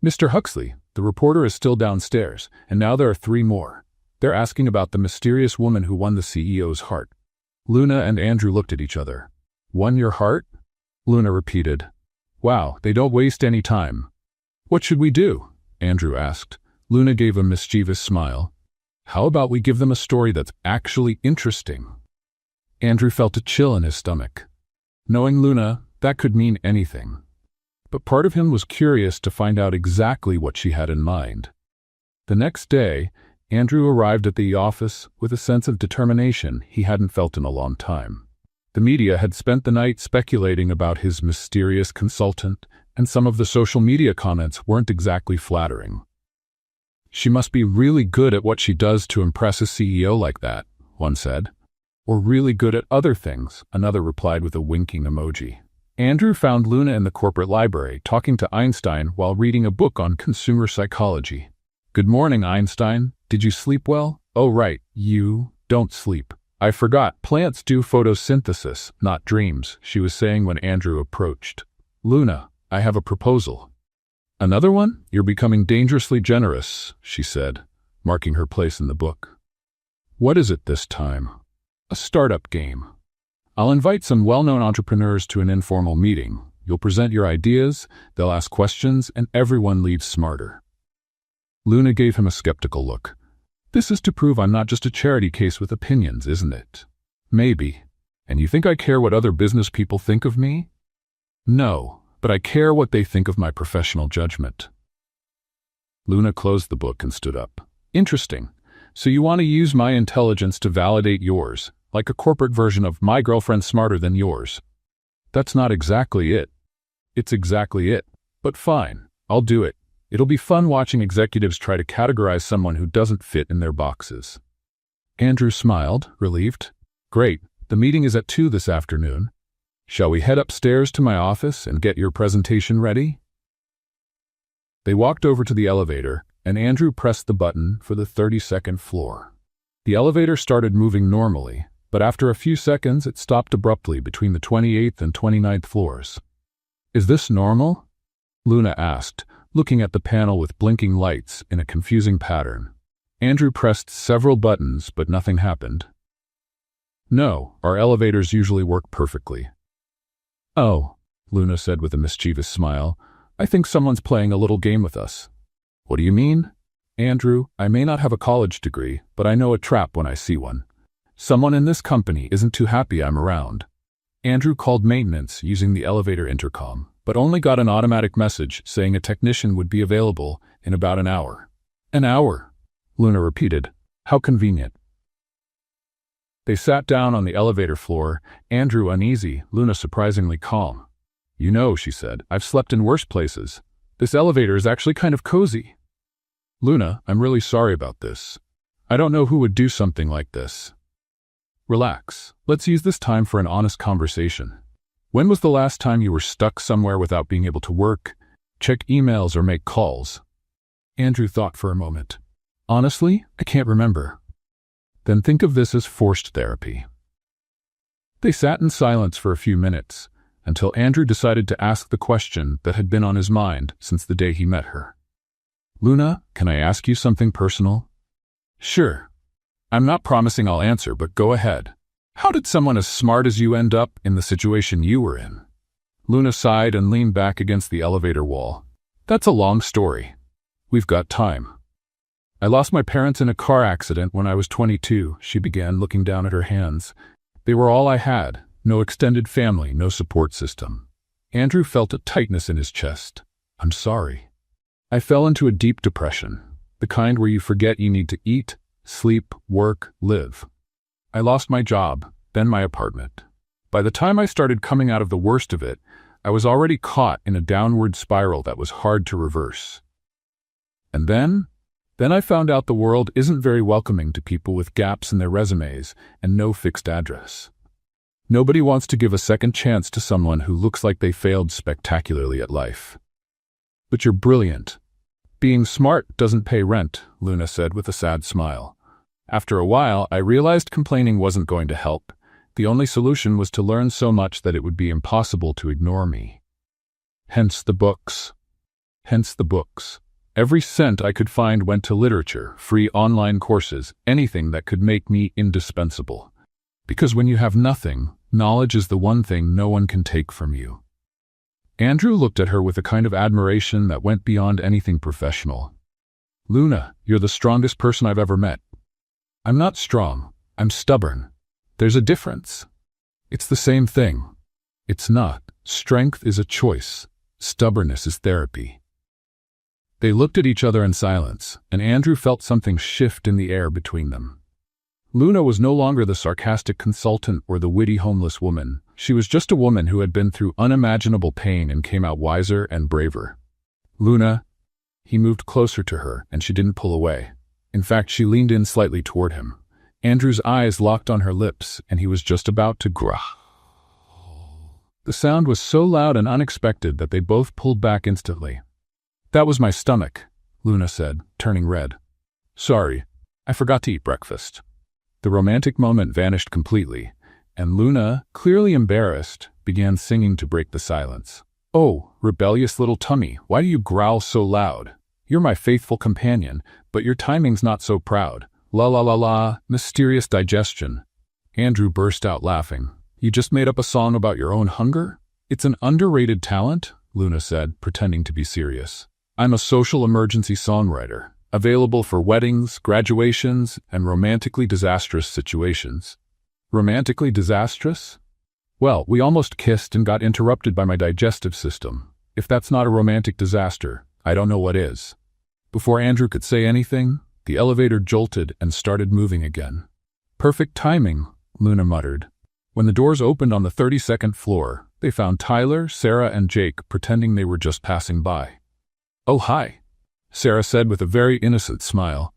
Mr. Huxley, the reporter is still downstairs, and now there are 3 more. They're asking about the mysterious woman who won the CEO's heart. Luna and Andrew looked at each other. Won your heart? Luna repeated. Wow, they don't waste any time. What should we do? Andrew asked. Luna gave a mischievous smile. How about we give them a story that's actually interesting? Andrew felt a chill in his stomach. Knowing Luna, that could mean anything. But part of him was curious to find out exactly what she had in mind. The next day, Andrew arrived at the office with a sense of determination he hadn't felt in a long time. The media had spent the night speculating about his mysterious consultant, and some of the social media comments weren't exactly flattering. She must be really good at what she does to impress a CEO like that, one said. Or really good at other things, another replied with a winking emoji. Andrew found Luna in the corporate library talking to Einstein while reading a book on consumer psychology. Good morning, Einstein. Did you sleep well? Oh, right, you don't sleep. I forgot, plants do photosynthesis, not dreams, she was saying when Andrew approached. Luna, I have a proposal. Another one? You're becoming dangerously generous, she said, marking her place in the book. What is it this time? A startup game. I'll invite some well-known entrepreneurs to an informal meeting. You'll present your ideas, they'll ask questions, and everyone leaves smarter. Luna gave him a skeptical look. This is to prove I'm not just a charity case with opinions, isn't it? Maybe. And you think I care what other business people think of me? No, but I care what they think of my professional judgment. Luna closed the book and stood up. Interesting. So you want to use my intelligence to validate yours, like a corporate version of my girlfriend's smarter than yours. That's not exactly it. It's exactly it. But fine, I'll do it. It'll be fun watching executives try to categorize someone who doesn't fit in their boxes. Andrew smiled, relieved. Great, the meeting is at 2 this afternoon. Shall we head upstairs to my office and get your presentation ready? They walked over to the elevator, and Andrew pressed the button for the 32nd floor. The elevator started moving normally, but after a few seconds it stopped abruptly between the 28th and 29th floors. Is this normal? Luna asked, looking at the panel with blinking lights in a confusing pattern. Andrew pressed several buttons, but nothing happened. No, our elevators usually work perfectly. Oh, Luna said with a mischievous smile, I think someone's playing a little game with us. What do you mean? Andrew, I may not have a college degree, but I know a trap when I see one. Someone in this company isn't too happy I'm around. Andrew called maintenance using the elevator intercom, but only got an automatic message saying a technician would be available in about an hour. An hour? Luna repeated. How convenient. They sat down on the elevator floor, Andrew uneasy, Luna surprisingly calm. You know, she said, I've slept in worse places. This elevator is actually kind of cozy. Luna, I'm really sorry about this. I don't know who would do something like this. Relax. Let's use this time for an honest conversation. When was the last time you were stuck somewhere without being able to work, check emails, or make calls? Andrew thought for a moment. Honestly, I can't remember. Then think of this as forced therapy. They sat in silence for a few minutes, until Andrew decided to ask the question that had been on his mind since the day he met her. Luna, can I ask you something personal? Sure. I'm not promising I'll answer, but go ahead. How did someone as smart as you end up in the situation you were in? Luna sighed and leaned back against the elevator wall. That's a long story. We've got time. I lost my parents in a car accident when I was 22, she began, looking down at her hands. They were all I had. No extended family, no support system. Andrew felt a tightness in his chest. I'm sorry. I fell into a deep depression, the kind where you forget you need to eat, sleep, work, live. I lost my job, then my apartment. By the time I started coming out of the worst of it, I was already caught in a downward spiral that was hard to reverse. And then I found out the world isn't very welcoming to people with gaps in their resumes and no fixed address. Nobody wants to give a second chance to someone who looks like they failed spectacularly at life. But you're brilliant. Being smart doesn't pay rent, Luna said with a sad smile. After a while, I realized complaining wasn't going to help. The only solution was to learn so much that it would be impossible to ignore me. Hence the books. Every cent I could find went to literature, free online courses, anything that could make me indispensable. Because when you have nothing, knowledge is the one thing no one can take from you. Andrew looked at her with a kind of admiration that went beyond anything professional. Luna, you're the strongest person I've ever met. I'm not strong. I'm stubborn. There's a difference. It's the same thing. It's not. Strength is a choice. Stubbornness is therapy. They looked at each other in silence, and Andrew felt something shift in the air between them. Luna was no longer the sarcastic consultant or the witty homeless woman. She was just a woman who had been through unimaginable pain and came out wiser and braver. Luna, he moved closer to her, and she didn't pull away. In fact, she leaned in slightly toward him. Andrew's eyes locked on her lips, and he was just about to growl. The sound was so loud and unexpected that they both pulled back instantly. That was my stomach, Luna said, turning red. Sorry, I forgot to eat breakfast. The romantic moment vanished completely, and Luna, clearly embarrassed, began singing to break the silence. Oh, rebellious little tummy, why do you growl so loud? You're my faithful companion, but your timing's not so proud. La la la la, mysterious digestion. Andrew burst out laughing. You just made up a song about your own hunger? It's an underrated talent, Luna said, pretending to be serious. I'm a social emergency songwriter, available for weddings, graduations, and romantically disastrous situations. Romantically disastrous? Well, we almost kissed and got interrupted by my digestive system. If that's not a romantic disaster, I don't know what is. Before Andrew could say anything, the elevator jolted and started moving again. Perfect timing, Luna muttered. When the doors opened on the 32nd floor, they found Tyler, Sarah, and Jake pretending they were just passing by. Oh, hi, Sarah said with a very innocent smile.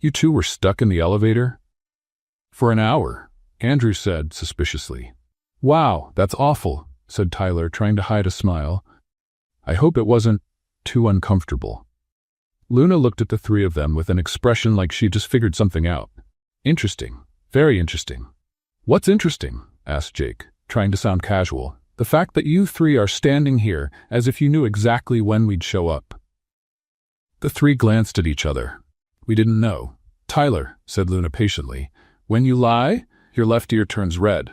You two were stuck in the elevator? For an hour, Andrew said suspiciously. Wow, that's awful, said Tyler, trying to hide a smile. I hope it wasn't too uncomfortable. Luna looked at the three of them with an expression like she just figured something out. Interesting. Very interesting. What's interesting? Asked Jake, trying to sound casual. The fact that you three are standing here as if you knew exactly when we'd show up. The three glanced at each other. We didn't know. Tyler, said Luna patiently, when you lie, your left ear turns red.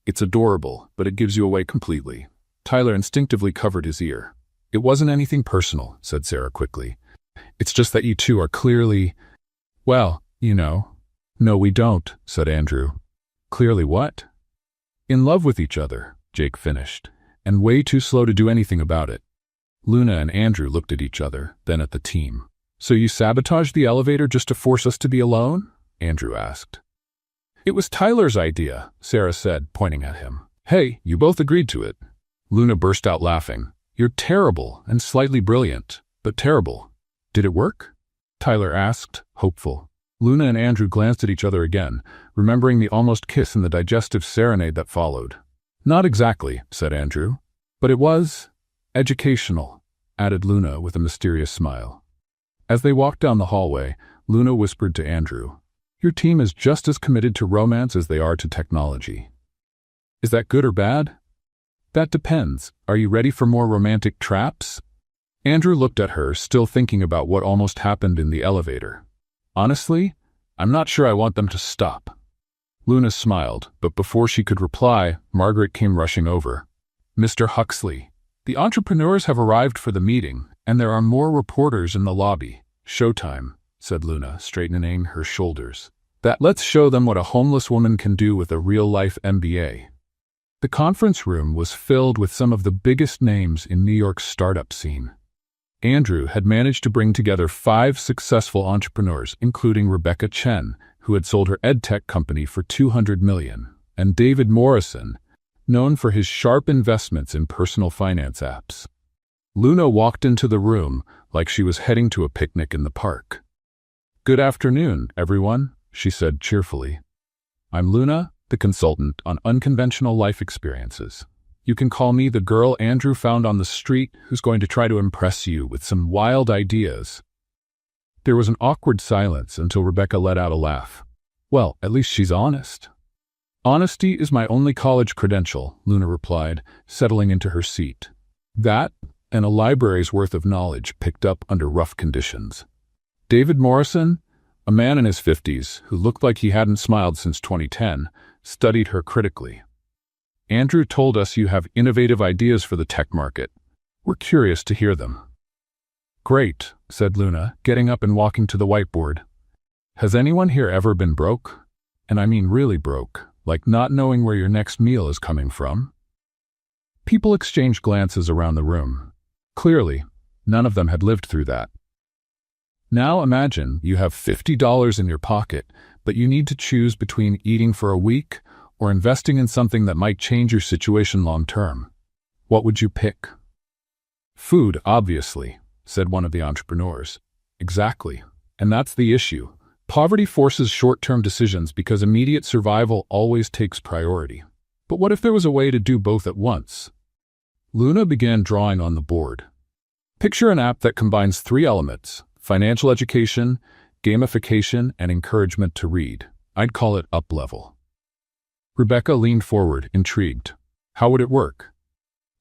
It's adorable, but it gives you away completely. Tyler instinctively covered his ear. It wasn't anything personal, said Sarah quickly. It's just that you two are clearly, well, you know. No, we don't, said Andrew. Clearly what? In love with each other, Jake finished, and way too slow to do anything about it. Luna and Andrew looked at each other, then at the team. So you sabotaged the elevator just to force us to be alone? Andrew asked. It was Tyler's idea, Sarah said, pointing at him. Hey, you both agreed to it. Luna burst out laughing. You're terrible and slightly brilliant, but terrible. Did it work? Tyler asked, hopeful. Luna and Andrew glanced at each other again, remembering the almost kiss and the digestive serenade that followed. Not exactly, said Andrew. But it was educational, added Luna with a mysterious smile. As they walked down the hallway, Luna whispered to Andrew, Your team is just as committed to romance as they are to technology. Is that good or bad? That depends. Are you ready for more romantic traps? Andrew looked at her, still thinking about what almost happened in the elevator. Honestly, I'm not sure I want them to stop. Luna smiled, but before she could reply, Margaret came rushing over. Mr. Huxley, the entrepreneurs have arrived for the meeting, and there are more reporters in the lobby. Showtime, said Luna, straightening her shoulders. Let's show them what a homeless woman can do with a real-life MBA. The conference room was filled with some of the biggest names in New York's startup scene. Andrew had managed to bring together 5 successful entrepreneurs, including Rebecca Chen, who had sold her edtech company for $200 million, and David Morrison, known for his sharp investments in personal finance apps. Luna walked into the room like she was heading to a picnic in the park. "Good afternoon, everyone," she said cheerfully. "I'm Luna, the consultant on unconventional life experiences. You can call me the girl Andrew found on the street who's going to try to impress you with some wild ideas." There was an awkward silence until Rebecca let out a laugh. "Well, at least she's honest." "Honesty is my only college credential," Luna replied, settling into her seat. "That and a library's worth of knowledge picked up under rough conditions." David Morrison, a man in his 50s who looked like he hadn't smiled since 2010, studied her critically. "Andrew told us you have innovative ideas for the tech market. We're curious to hear them." "Great," said Luna, getting up and walking to the whiteboard. "Has anyone here ever been broke? And I mean really broke, like not knowing where your next meal is coming from?" People exchanged glances around the room. Clearly, none of them had lived through that. Now imagine you have $50 in your pocket, but you need to choose between eating for a week or investing in something that might change your situation long term. What would you pick? "Food, obviously," said one of the entrepreneurs. "Exactly. And that's the issue. Poverty forces short-term decisions because immediate survival always takes priority. But what if there was a way to do both at once?" Luna began drawing on the board. "Picture an app that combines 3 elements: financial education, gamification, and encouragement to read. I'd call it Up-Level." Rebecca leaned forward, intrigued. "How would it work?"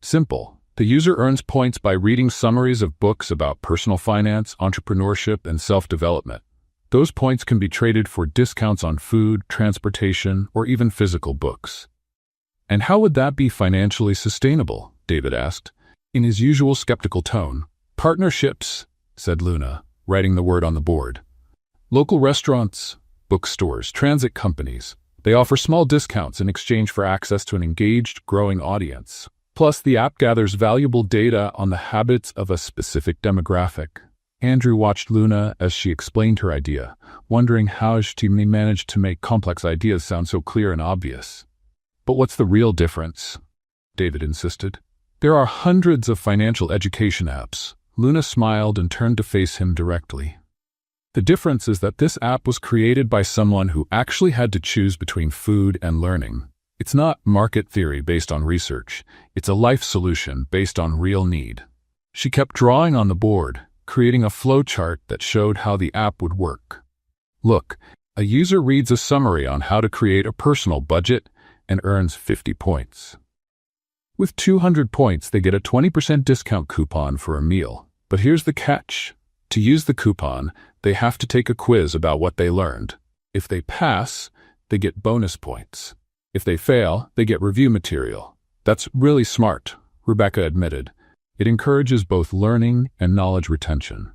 "Simple. The user earns points by reading summaries of books about personal finance, entrepreneurship, and self-development. Those points can be traded for discounts on food, transportation, or even physical books." "And how would that be financially sustainable?" David asked, in his usual skeptical tone. "Partnerships," said Luna, writing the word on the board. "Local restaurants, bookstores, transit companies. They offer small discounts in exchange for access to an engaged, growing audience. Plus, the app gathers valuable data on the habits of a specific demographic." Andrew watched Luna as she explained her idea, wondering how she managed to make complex ideas sound so clear and obvious. "But what's the real difference?" David insisted. "There are hundreds of financial education apps." Luna smiled and turned to face him directly. "The difference is that this app was created by someone who actually had to choose between food and learning. It's not market theory based on research. It's a life solution based on real need." She kept drawing on the board, creating a flowchart that showed how the app would work. "Look, a user reads a summary on how to create a personal budget and earns 50 points. With 200 points, they get a 20% discount coupon for a meal. But here's the catch. To use the coupon, they have to take a quiz about what they learned. If they pass, they get bonus points. If they fail, they get review material. That's really smart," Rebecca admitted. "It encourages both learning and knowledge retention."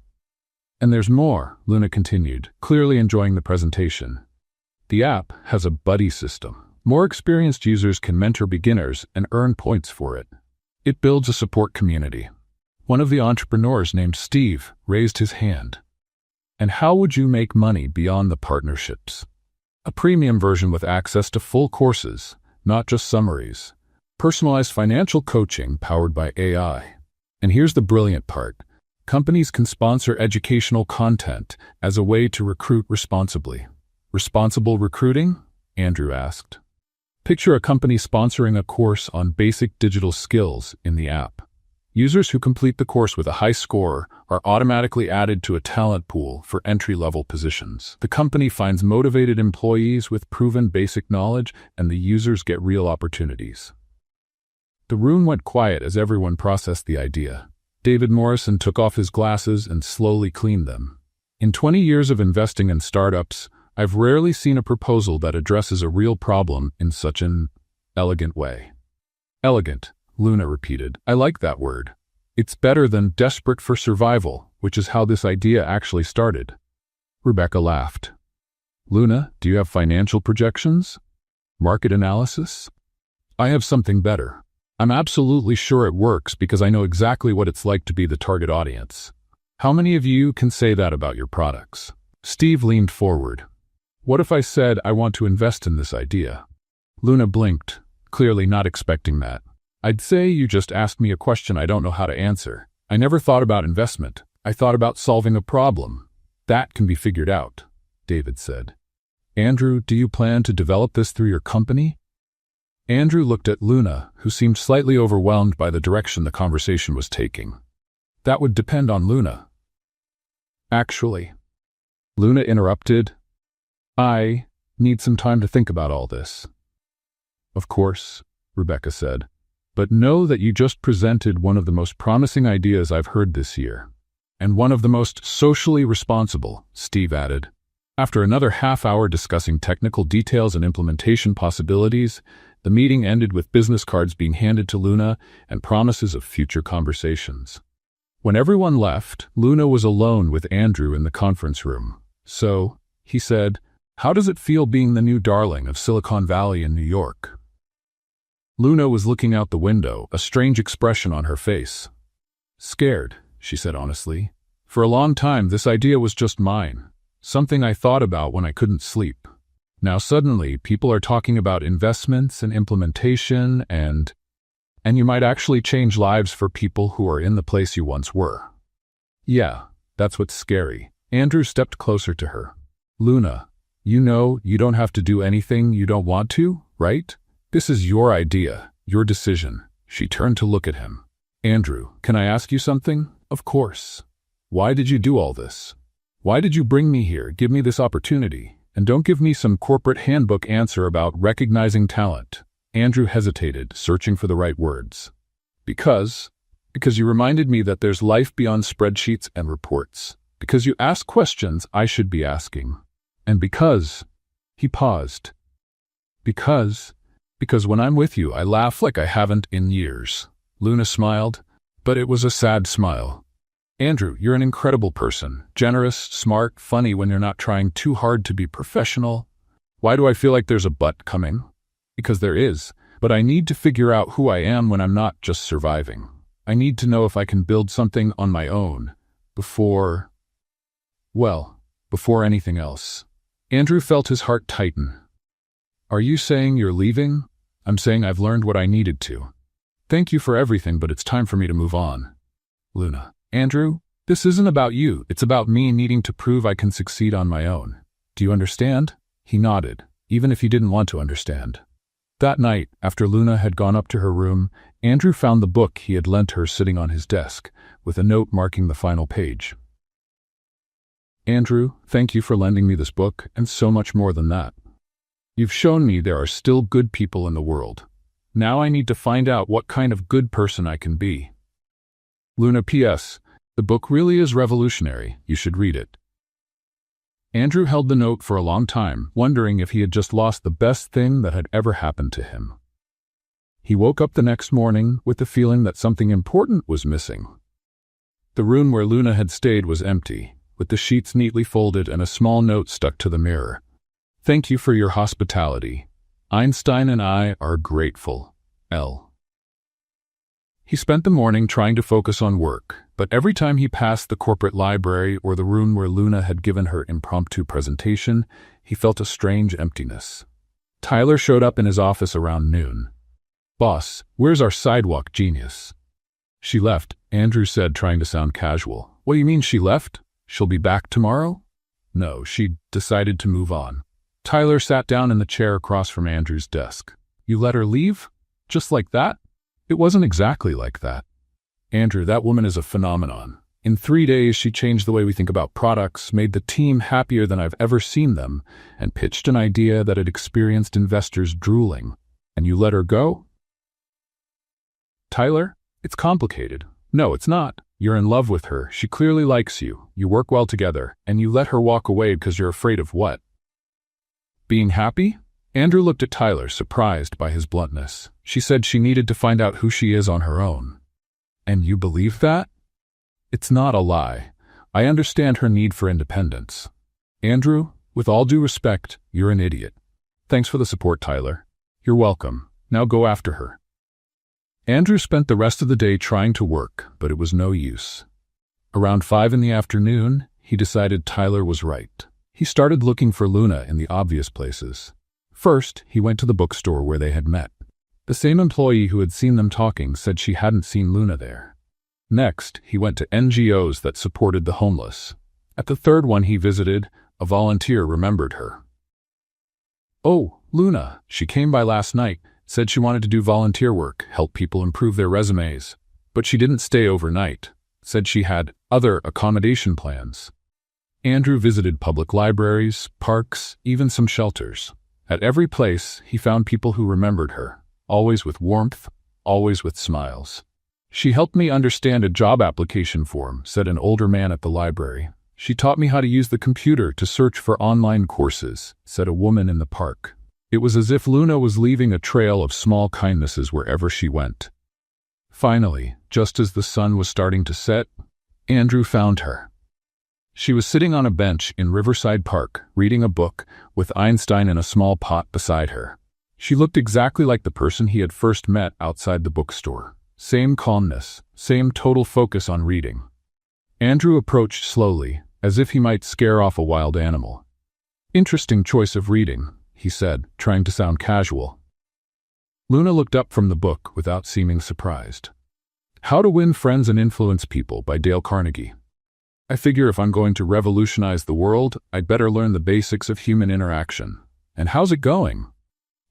"And there's more," Luna continued, clearly enjoying the presentation. "The app has a buddy system. More experienced users can mentor beginners and earn points for it. It builds a support community." One of the entrepreneurs, named Steve, raised his hand. "And how would you make money beyond the partnerships?" "A premium version with access to full courses, not just summaries. Personalized financial coaching powered by AI. And here's the brilliant part. Companies can sponsor educational content as a way to recruit responsibly." "Responsible recruiting?" Andrew asked. "Picture a company sponsoring a course on basic digital skills in the app. Users who complete the course with a high score are automatically added to a talent pool for entry-level positions. The company finds motivated employees with proven basic knowledge, and the users get real opportunities." The room went quiet as everyone processed the idea. David Morrison took off his glasses and slowly cleaned them. "In 20 years of investing in startups, I've rarely seen a proposal that addresses a real problem in such an elegant way." "Elegant," Luna repeated. "I like that word. It's better than desperate for survival, which is how this idea actually started." Rebecca laughed. "Luna, do you have financial projections? Market analysis?" "I have something better. I'm absolutely sure it works because I know exactly what it's like to be the target audience. How many of you can say that about your products? Steve leaned forward. What if I said I want to invest in this idea? Luna blinked, clearly not expecting that. I'd say you just asked me a question I don't know how to answer. I never thought about investment. I thought about solving a problem. That can be figured out, David said. Andrew, do you plan to develop this through your company? Andrew looked at Luna, who seemed slightly overwhelmed by the direction the conversation was taking. That would depend on Luna. Actually, Luna interrupted. I need some time to think about all this. Of course, Rebecca said, but know that you just presented one of the most promising ideas I've heard this year. And one of the most socially responsible, Steve added. After another half-hour discussing technical details and implementation possibilities, the meeting ended with business cards being handed to Luna and promises of future conversations. When everyone left, Luna was alone with Andrew in the conference room. So, he said, how does it feel being the new darling of Silicon Valley in New York? Luna was looking out the window, a strange expression on her face. Scared, she said honestly. For a long time, this idea was just mine, something I thought about when I couldn't sleep. Now suddenly, people are talking about investments and implementation and you might actually change lives for people who are in the place you once were. Yeah, that's what's scary. Andrew stepped closer to her. Luna, you know you don't have to do anything you don't want to, right? This is your idea, your decision. She turned to look at him. Andrew, can I ask you something? Of course. Why did you do all this? Why did you bring me here, give me this opportunity? And don't give me some corporate handbook answer about recognizing talent. Andrew hesitated, searching for the right words. Because you reminded me that there's life beyond spreadsheets and reports. Because you ask questions I should be asking. And because, he paused. Because when I'm with you, I laugh like I haven't in years. Luna smiled, but it was a sad smile. Andrew, you're an incredible person. Generous, smart, funny when you're not trying too hard to be professional. Why do I feel like there's a but coming? Because there is, but I need to figure out who I am when I'm not just surviving. I need to know if I can build something on my own before anything else. Andrew felt his heart tighten. Are you saying you're leaving? I'm saying I've learned what I needed to. Thank you for everything, but it's time for me to move on. Luna. Andrew, this isn't about you. It's about me needing to prove I can succeed on my own. Do you understand? He nodded, even if he didn't want to understand. That night, after Luna had gone up to her room, Andrew found the book he had lent her sitting on his desk, with a note marking the final page. Andrew, thank you for lending me this book, and so much more than that. You've shown me there are still good people in the world. Now I need to find out what kind of good person I can be. Luna P.S. The book really is revolutionary. You should read it. Andrew held the note for a long time, wondering if he had just lost the best thing that had ever happened to him. He woke up the next morning with the feeling that something important was missing. The room where Luna had stayed was empty, with the sheets neatly folded and a small note stuck to the mirror. Thank you for your hospitality. Einstein and I are grateful. L. He spent the morning trying to focus on work, but every time he passed the corporate library or the room where Luna had given her impromptu presentation, he felt a strange emptiness. Tyler showed up in his office around noon. Boss, where's our sidewalk genius? She left, Andrew said, trying to sound casual. What do you mean she left? She'll be back tomorrow? No, she decided to move on. Tyler sat down in the chair across from Andrew's desk. You let her leave? Just like that? It wasn't exactly like that. Andrew, that woman is a phenomenon. In 3 days, she changed the way we think about products, made the team happier than I've ever seen them, and pitched an idea that had experienced investors drooling. And you let her go? Tyler, it's complicated. No, it's not. You're in love with her. She clearly likes you. You work well together, and you let her walk away because you're afraid of what? Being happy? Andrew looked at Tyler, surprised by his bluntness. She said she needed to find out who she is on her own. And you believe that? It's not a lie. I understand her need for independence. Andrew, with all due respect, you're an idiot. Thanks for the support, Tyler. You're welcome. Now go after her. Andrew spent the rest of the day trying to work, but it was no use. Around 5 in the afternoon, he decided Tyler was right. He started looking for Luna in the obvious places. First, he went to the bookstore where they had met. The same employee who had seen them talking said she hadn't seen Luna there. Next, he went to NGOs that supported the homeless. At the third one he visited, a volunteer remembered her. "Oh, Luna, she came by last night, said she wanted to do volunteer work, help people improve their resumes. But she didn't stay overnight, said she had other accommodation plans." Andrew visited public libraries, parks, even some shelters. At every place, he found people who remembered her, always with warmth, always with smiles. "She helped me understand a job application form," said an older man at the library. "She taught me how to use the computer to search for online courses," said a woman in the park. It was as if Luna was leaving a trail of small kindnesses wherever she went. Finally, just as the sun was starting to set, Andrew found her. She was sitting on a bench in Riverside Park, reading a book, with Einstein in a small pot beside her. She looked exactly like the person he had first met outside the bookstore. Same calmness, same total focus on reading. Andrew approached slowly, as if he might scare off a wild animal. "Interesting choice of reading," he said, trying to sound casual. Luna looked up from the book without seeming surprised. "How to Win Friends and Influence People" by Dale Carnegie. "I figure if I'm going to revolutionize the world, I'd better learn the basics of human interaction. And how's it going?"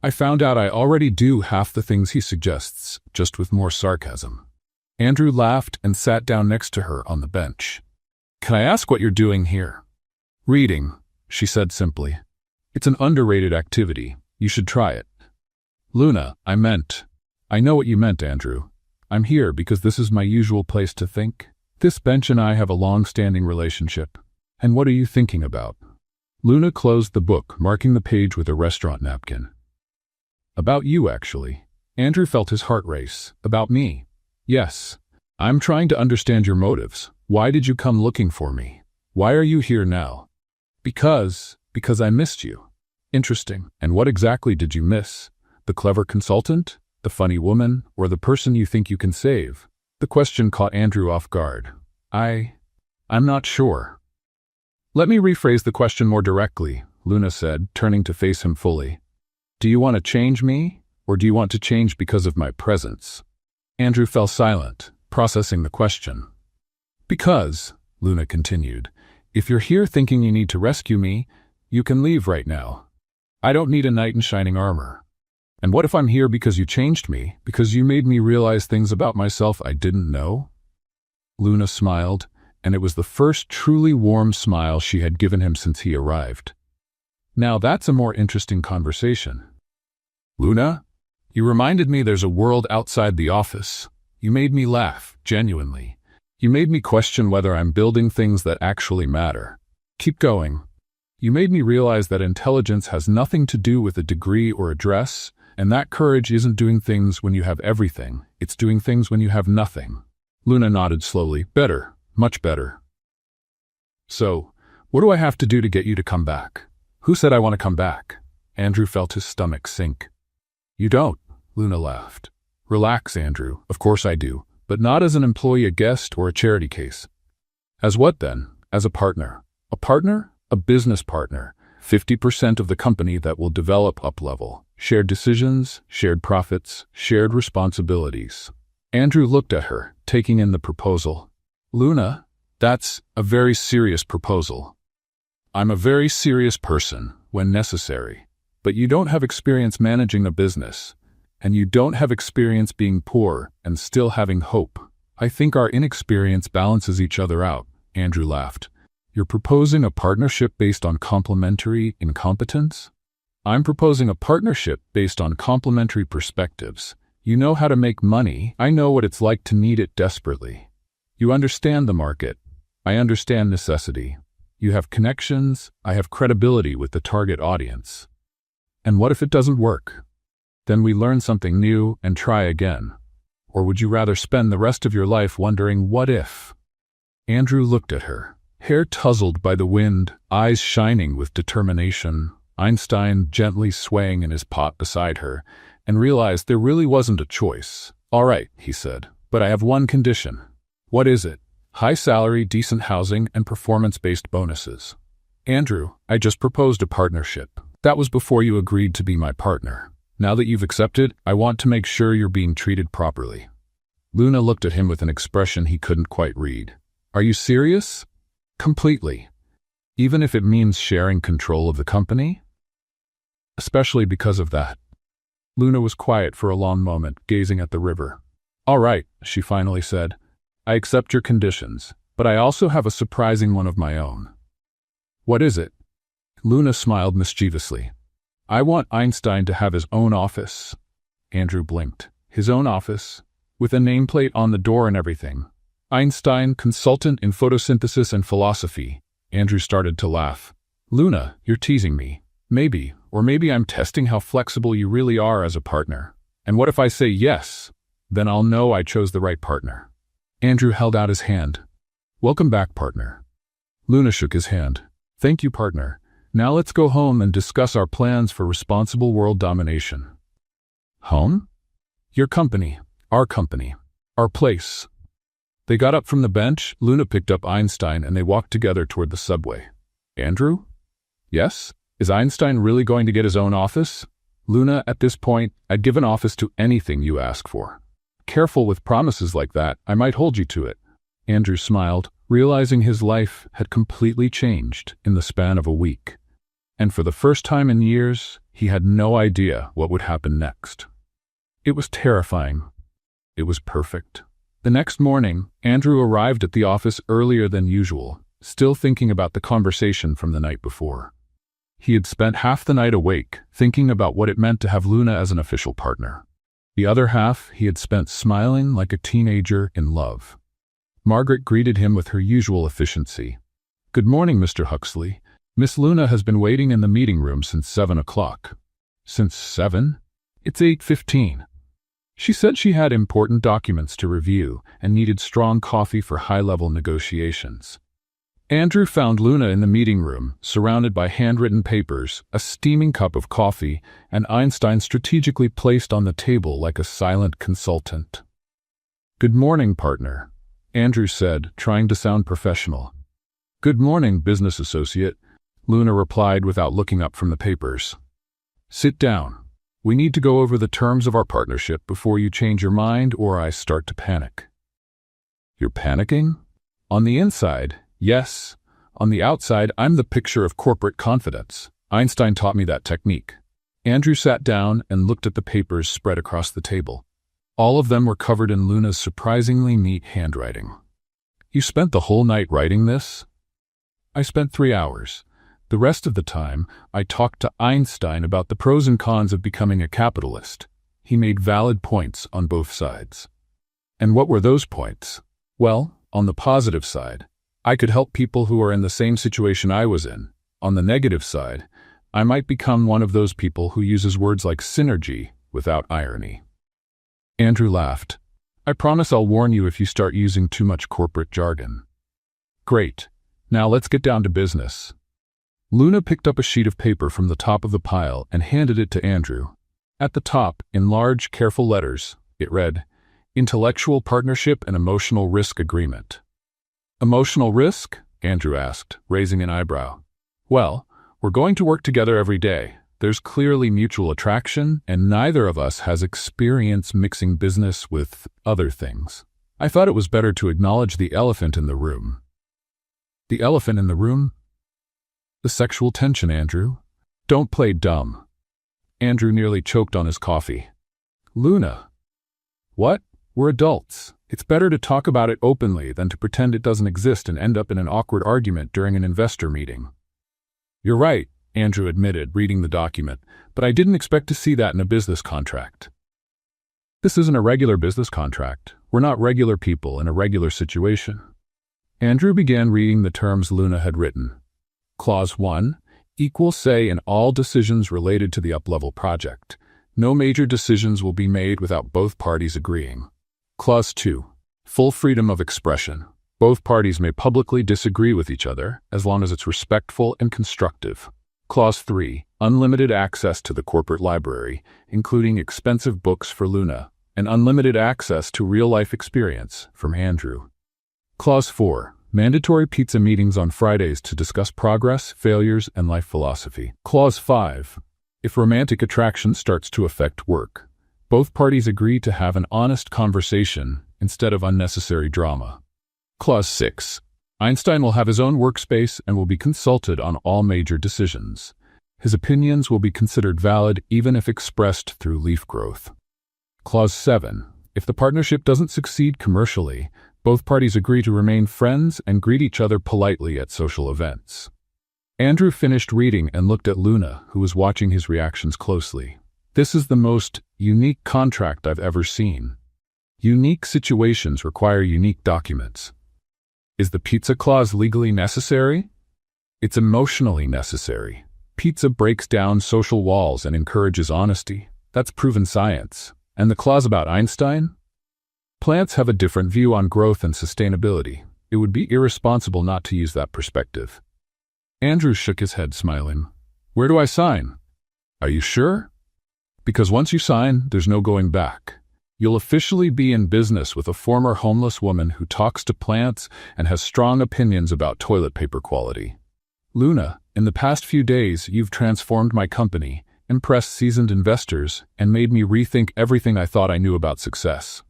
"I found out I already do half the things he suggests, just with more sarcasm." Andrew laughed and sat down next to her on the bench. "Can I ask what you're doing here?" "Reading," she said simply. "It's an underrated activity. You should try it." "Luna, I know what you meant, Andrew. I'm here because this is my usual place to think. This bench and I have a long-standing relationship. And what are you thinking about?" Luna closed the book, marking the page with a restaurant napkin. "About you, actually." Andrew felt his heart race. "About me?" "Yes. I'm trying to understand your motives. Why did you come looking for me? Why are you here now?" Because I missed you." "Interesting. And what exactly did you miss? The clever consultant? The funny woman? Or the person you think you can save?" The question caught Andrew off guard. I'm not sure." "Let me rephrase the question more directly," Luna said, turning to face him fully. "Do you want to change me, or do you want to change because of my presence?" Andrew fell silent, processing the question. "Because," Luna continued, "if you're here thinking you need to rescue me, you can leave right now. I don't need a knight in shining armor. And what if I'm here because you changed me, because you made me realize things about myself I didn't know?" Luna smiled, and it was the first truly warm smile she had given him since he arrived. "Now that's a more interesting conversation." "Luna, you reminded me there's a world outside the office. You made me laugh, genuinely. You made me question whether I'm building things that actually matter. Keep going. You made me realize that intelligence has nothing to do with a degree or a dress, and that courage isn't doing things when you have everything, it's doing things when you have nothing." Luna nodded slowly. "Better, much better." "So, what do I have to do to get you to come back?" "Who said I want to come back?" Andrew felt his stomach sink. "You don't," Luna laughed. "Relax, Andrew. Of course I do, but not as an employee, a guest, or a charity case." "As what then?" "As a partner." "A partner?" "A business partner. 50% of the company that will develop up-level. Shared decisions, shared profits, shared responsibilities." Andrew looked at her, taking in the proposal. "Luna, that's a very serious proposal." "I'm a very serious person, when necessary. But you don't have experience managing a business, and you don't have experience being poor and still having hope. I think our inexperience balances each other out," Andrew laughed. "You're proposing a partnership based on complementary incompetence?" "I'm proposing a partnership based on complementary perspectives. You know how to make money. I know what it's like to need it desperately. You understand the market. I understand necessity. You have connections. I have credibility with the target audience. And what if it doesn't work? Then we learn something new and try again. Or would you rather spend the rest of your life wondering what if?" Andrew looked at her, hair tousled by the wind, eyes shining with determination, Einstein gently swaying in his pot beside her, and realized there really wasn't a choice. All right, he said, but I have one condition. What is it? High salary, decent housing, and performance-based bonuses. Andrew, I just proposed a partnership. That was before you agreed to be my partner. Now that you've accepted, I want to make sure you're being treated properly. Luna looked at him with an expression he couldn't quite read. Are you serious? Completely. Even if it means sharing control of the company? Especially because of that. Luna was quiet for a long moment, gazing at the river. All right, she finally said. I accept your conditions, but I also have a surprising one of my own. What is it? Luna smiled mischievously. I want Einstein to have his own office. Andrew blinked. His own office? With a nameplate on the door and everything. Einstein, consultant in photosynthesis and philosophy. Andrew started to laugh. Luna, you're teasing me. Maybe, or maybe I'm testing how flexible you really are as a partner. And what if I say yes? Then I'll know I chose the right partner. Andrew held out his hand. Welcome back, partner. Luna shook his hand. Thank you, partner. Now let's go home and discuss our plans for responsible world domination. Home? Your company, our place. They got up from the bench, Luna picked up Einstein, and they walked together toward the subway. Andrew? Yes? Is Einstein really going to get his own office? Luna, at this point, I'd give an office to anything you ask for. Careful with promises like that, I might hold you to it. Andrew smiled, realizing his life had completely changed in the span of a week. And for the first time in years, he had no idea what would happen next. It was terrifying. It was perfect. The next morning, Andrew arrived at the office earlier than usual, still thinking about the conversation from the night before. He had spent half the night awake, thinking about what it meant to have Luna as an official partner. The other half he had spent smiling like a teenager in love. Margaret greeted him with her usual efficiency. Good morning, Mr. Huxley. Miss Luna has been waiting in the meeting room since 7 o'clock. Since 7? It's 8:15. She said she had important documents to review and needed strong coffee for high-level negotiations. Andrew found Luna in the meeting room, surrounded by handwritten papers, a steaming cup of coffee, and Einstein strategically placed on the table like a silent consultant. Good morning, partner, Andrew said, trying to sound professional. Good morning, business associate, Luna replied without looking up from the papers. Sit down. We need to go over the terms of our partnership before you change your mind or I start to panic. You're panicking? On the inside, yes. On the outside, I'm the picture of corporate confidence. Einstein taught me that technique. Andrew sat down and looked at the papers spread across the table. All of them were covered in Luna's surprisingly neat handwriting. You spent the whole night writing this? I spent 3 hours. The rest of the time, I talked to Einstein about the pros and cons of becoming a capitalist. He made valid points on both sides. And what were those points? Well, on the positive side, I could help people who are in the same situation I was in. On the negative side, I might become one of those people who uses words like synergy without irony. Andrew laughed. I promise I'll warn you if you start using too much corporate jargon. Great. Now let's get down to business. Luna picked up a sheet of paper from the top of the pile and handed it to Andrew. At the top, in large, careful letters, it read, Intellectual Partnership and Emotional Risk Agreement. Emotional risk? Andrew asked, raising an eyebrow. Well, we're going to work together every day. There's clearly mutual attraction, and neither of us has experience mixing business with other things. I thought it was better to acknowledge the elephant in the room. The elephant in the room? The sexual tension, Andrew. Don't play dumb. Andrew nearly choked on his coffee. Luna. What? We're adults. It's better to talk about it openly than to pretend it doesn't exist and end up in an awkward argument during an investor meeting. You're right, Andrew admitted, reading the document, but I didn't expect to see that in a business contract. This isn't a regular business contract. We're not regular people in a regular situation. Andrew began reading the terms Luna had written. Clause 1. Equal say in all decisions related to the up-level project. No major decisions will be made without both parties agreeing. Clause 2. Full freedom of expression. Both parties may publicly disagree with each other, as long as it's respectful and constructive. Clause 3. Unlimited access to the corporate library, including expensive books for Luna, and unlimited access to real-life experience from Andrew. Clause 4. Mandatory pizza meetings on Fridays to discuss progress, failures, and life philosophy. Clause 5. If romantic attraction starts to affect work, both parties agree to have an honest conversation instead of unnecessary drama. Clause 6. Einstein will have his own workspace and will be consulted on all major decisions. His opinions will be considered valid even if expressed through leaf growth. Clause 7. If the partnership doesn't succeed commercially, both parties agree to remain friends and greet each other politely at social events. Andrew finished reading and looked at Luna, who was watching his reactions closely. This is the most unique contract I've ever seen. Unique situations require unique documents. Is the pizza clause legally necessary? It's emotionally necessary. Pizza breaks down social walls and encourages honesty. That's proven science. And the clause about Einstein? Plants have a different view on growth and sustainability. It would be irresponsible not to use that perspective. Andrew shook his head, smiling. Where do I sign? Are you sure? Because once you sign, there's no going back. You'll officially be in business with a former homeless woman who talks to plants and has strong opinions about toilet paper quality. Luna, in the past few days, you've transformed my company, impressed seasoned investors, and made me rethink everything I thought I knew about success.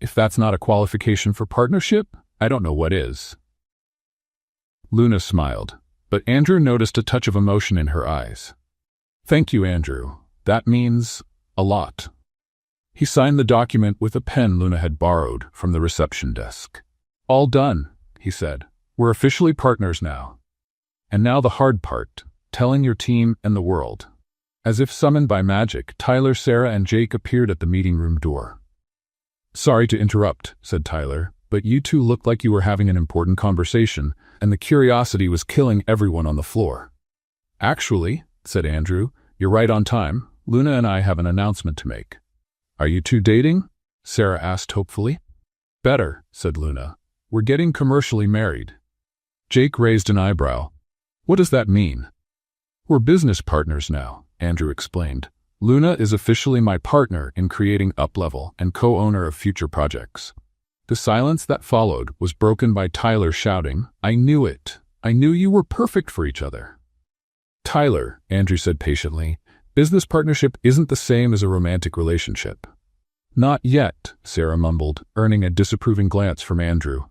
If that's not a qualification for partnership, I don't know what is. Luna smiled, but Andrew noticed a touch of emotion in her eyes. Thank you, Andrew. That means a lot. He signed the document with a pen Luna had borrowed from the reception desk. All done, he said. We're officially partners now. And now the hard part, telling your team and the world. As if summoned by magic, Tyler, Sarah, and Jake appeared at the meeting room door. Sorry to interrupt, said Tyler, but you two looked like you were having an important conversation, and the curiosity was killing everyone on the floor. Actually, said Andrew, you're right on time. Luna and I have an announcement to make. Are you two dating? Sarah asked hopefully. Better, said Luna. We're getting commercially married. Jake raised an eyebrow. What does that mean? We're business partners now, Andrew explained. Luna is officially my partner in creating Uplevel and co-owner of future projects. The silence that followed was broken by Tyler shouting, I knew it. I knew you were perfect for each other. Tyler, Andrew said patiently, business partnership isn't the same as a romantic relationship. Not yet, Sarah mumbled, earning a disapproving glance from Andrew.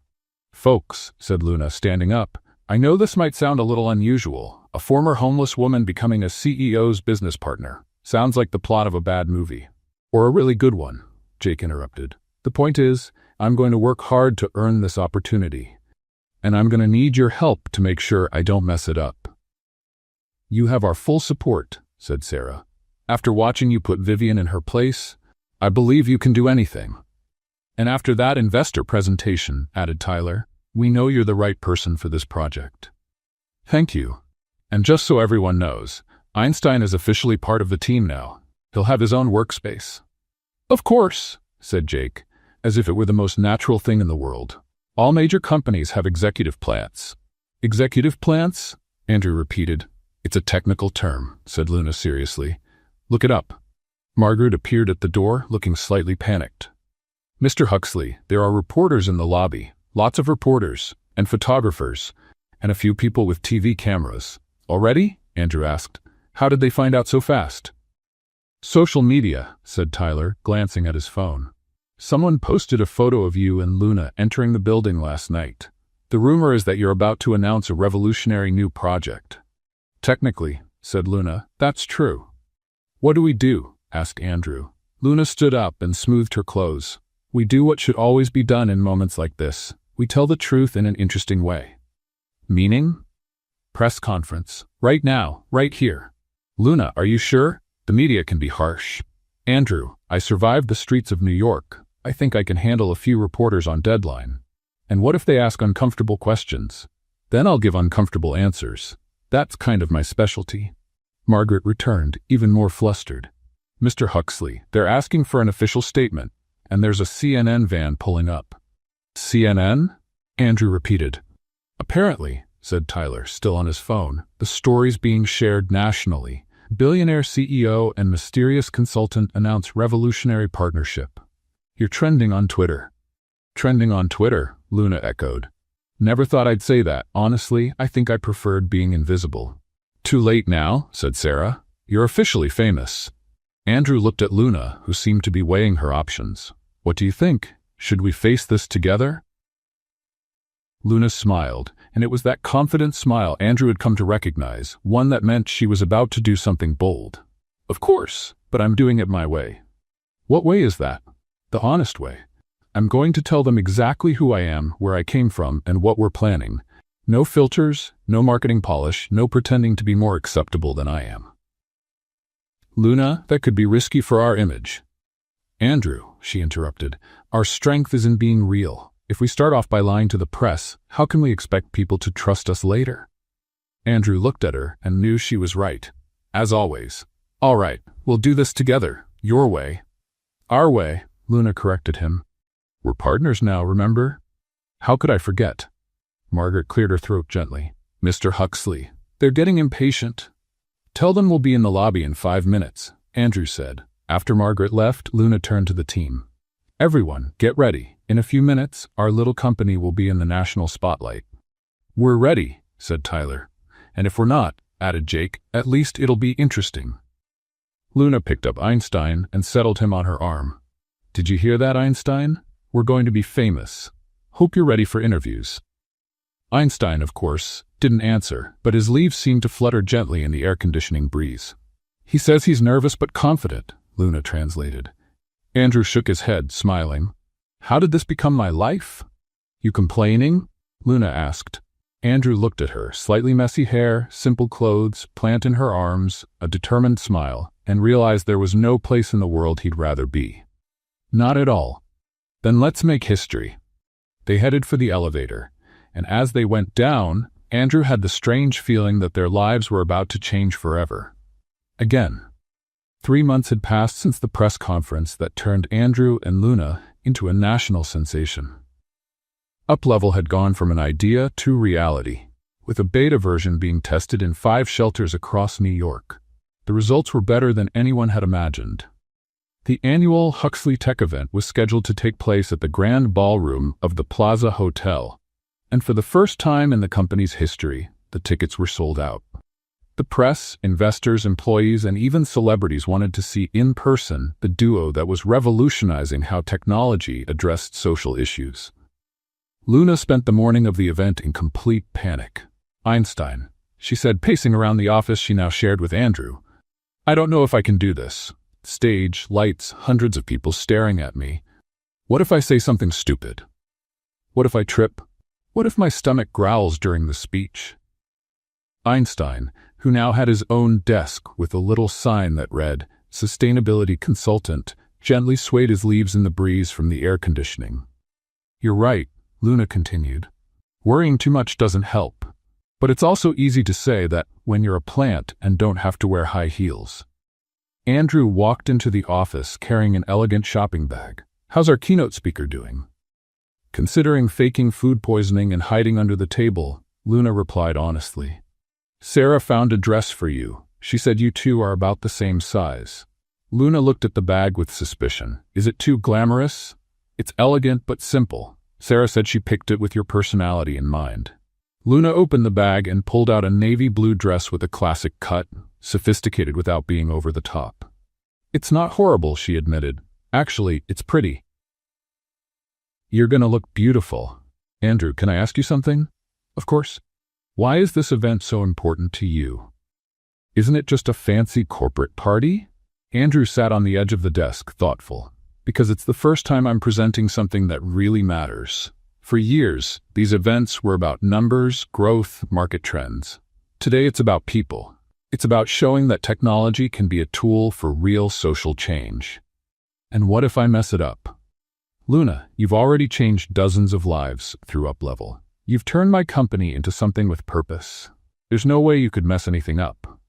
Folks, said Luna, standing up, I know this might sound a little unusual. A former homeless woman becoming a CEO's business partner. Sounds like the plot of a bad movie. Or a really good one, Jake interrupted. The point is, I'm going to work hard to earn this opportunity. And I'm going to need your help to make sure I don't mess it up. You have our full support, said Sarah. After watching you put Vivian in her place, I believe you can do anything. And after that investor presentation, added Tyler, we know you're the right person for this project. Thank you. And just so everyone knows, Einstein is officially part of the team now. He'll have his own workspace. Of course, said Jake, as if it were the most natural thing in the world. All major companies have executive plants. Executive plants? Andrew repeated. It's a technical term, said Luna seriously. Look it up. Margaret appeared at the door, looking slightly panicked. Mr. Huxley, there are reporters in the lobby. Lots of reporters, and photographers, and a few people with TV cameras. Already? Andrew asked. How did they find out so fast? Social media, said Tyler, glancing at his phone. Someone posted a photo of you and Luna entering the building last night. The rumor is that you're about to announce a revolutionary new project. Technically, said Luna, that's true. What do we do? Asked Andrew. Luna stood up and smoothed her clothes. We do what should always be done in moments like this. We tell the truth in an interesting way. Meaning? Press conference. Right now, right here. Luna, are you sure? The media can be harsh. Andrew, I survived the streets of New York. I think I can handle a few reporters on deadline. And what if they ask uncomfortable questions? Then I'll give uncomfortable answers. That's kind of my specialty. Margaret returned, even more flustered. Mr. Huxley, they're asking for an official statement, and there's a CNN van pulling up. CNN? Andrew repeated. Apparently, said Tyler, still on his phone, the story's being shared nationally. Billionaire CEO and mysterious consultant announce revolutionary partnership. You're trending on Twitter. Trending on Twitter, Luna echoed. Never thought I'd say that. Honestly, I think I preferred being invisible. Too late now, said Sarah. You're officially famous. Andrew looked at Luna, who seemed to be weighing her options. What do you think? Should we face this together? Luna smiled, and it was that confident smile Andrew had come to recognize, one that meant she was about to do something bold. Of course, but I'm doing it my way. What way is that? The honest way. I'm going to tell them exactly who I am, where I came from, and what we're planning. No filters, no marketing polish, no pretending to be more acceptable than I am. Luna, that could be risky for our image. Andrew, she interrupted, our strength is in being real. If we start off by lying to the press, how can we expect people to trust us later? Andrew looked at her and knew she was right. As always. All right, we'll do this together. Your way. Our way, Luna corrected him. We're partners now, remember? How could I forget? Margaret cleared her throat gently. Mr. Huxley, they're getting impatient. Tell them we'll be in the lobby in 5 minutes, Andrew said. After Margaret left, Luna turned to the team. Everyone, get ready. In a few minutes, our little company will be in the national spotlight. We're ready, said Tyler. And if we're not, added Jake, at least it'll be interesting. Luna picked up Einstein and settled him on her arm. Did you hear that, Einstein? We're going to be famous. Hope you're ready for interviews. Einstein, of course, didn't answer, but his leaves seemed to flutter gently in the air-conditioning breeze. He says he's nervous but confident, Luna translated. Andrew shook his head, smiling. How did this become my life? You complaining? Luna asked. Andrew looked at her, slightly messy hair, simple clothes, plant in her arms, a determined smile, and realized there was no place in the world he'd rather be. Not at all. Then let's make history. They headed for the elevator, and as they went down, Andrew had the strange feeling that their lives were about to change forever. Again. 3 months had passed since the press conference that turned Andrew and Luna into a national sensation. Uplevel had gone from an idea to reality, with a beta version being tested in 5 shelters across New York. The results were better than anyone had imagined. The annual Huxley Tech event was scheduled to take place at the Grand Ballroom of the Plaza Hotel, and for the first time in the company's history, the tickets were sold out. The press, investors, employees, and even celebrities wanted to see in person the duo that was revolutionizing how technology addressed social issues. Luna spent the morning of the event in complete panic. Einstein, she said, pacing around the office she now shared with Andrew. I don't know if I can do this. Stage, lights, hundreds of people staring at me. What if I say something stupid? What if I trip? What if my stomach growls during the speech? Einstein, who now had his own desk with a little sign that read, Sustainability Consultant, gently swayed his leaves in the breeze from the air conditioning. You're right, Luna continued. Worrying too much doesn't help. But it's also easy to say that when you're a plant and don't have to wear high heels. Andrew walked into the office carrying an elegant shopping bag. How's our keynote speaker doing? Considering faking food poisoning and hiding under the table, Luna replied honestly. Sarah found a dress for you. She said you two are about the same size. Luna looked at the bag with suspicion. Is it too glamorous? It's elegant but simple. Sarah said she picked it with your personality in mind. Luna opened the bag and pulled out a navy blue dress with a classic cut, sophisticated without being over the top. It's not horrible, she admitted. Actually, it's pretty. You're gonna look beautiful. Andrew, can I ask you something? Of course. Why is this event so important to you? Isn't it just a fancy corporate party? Andrew sat on the edge of the desk, thoughtful. Because it's the first time I'm presenting something that really matters. For years, these events were about numbers, growth, market trends. Today it's about people. It's about showing that technology can be a tool for real social change. And what if I mess it up? Luna, you've already changed dozens of lives through Uplevel. You've turned my company into something with purpose. There's no way you could mess anything up.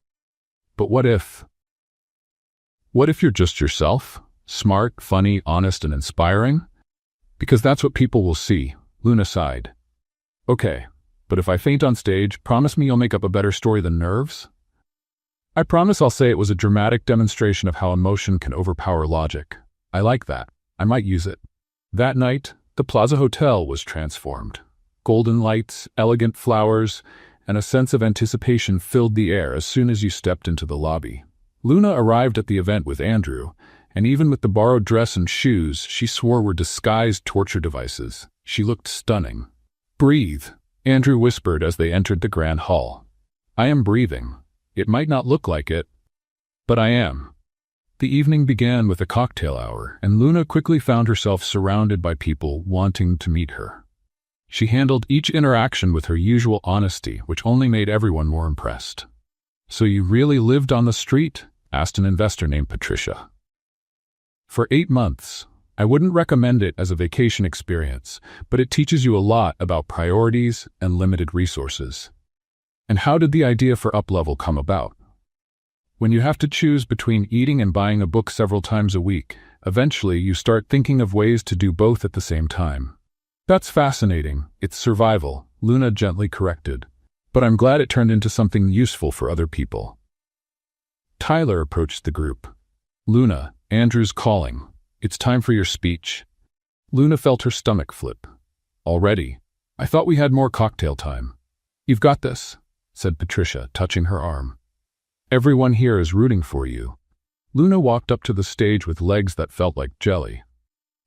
But what if? What if you're just yourself? Smart, funny, honest, and inspiring? Because that's what people will see, Luna sighed. Okay, but if I faint on stage, promise me you'll make up a better story than nerves? I promise I'll say it was a dramatic demonstration of how emotion can overpower logic. I like that. I might use it. That night, the Plaza Hotel was transformed. Golden lights, elegant flowers, and a sense of anticipation filled the air as soon as you stepped into the lobby. Luna arrived at the event with Andrew, and even with the borrowed dress and shoes she swore were disguised torture devices, she looked stunning. "Breathe," Andrew whispered as they entered the grand hall. "I am breathing. It might not look like it, but I am." The evening began with a cocktail hour, and Luna quickly found herself surrounded by people wanting to meet her. She handled each interaction with her usual honesty, which only made everyone more impressed. "So you really lived on the street?" asked an investor named Patricia. "For 8 months. I wouldn't recommend it as a vacation experience, but it teaches you a lot about priorities and limited resources." "And how did the idea for UpLevel come about?" "When you have to choose between eating and buying a book several times a week, eventually you start thinking of ways to do both at the same time." "That's fascinating. It's survival," Luna gently corrected. "But I'm glad it turned into something useful for other people." Tyler approached the group. "Luna, Andrew's calling. It's time for your speech." Luna felt her stomach flip. "Already? I thought we had more cocktail time." "You've got this," said Patricia, touching her arm. "Everyone here is rooting for you." Luna walked up to the stage with legs that felt like jelly.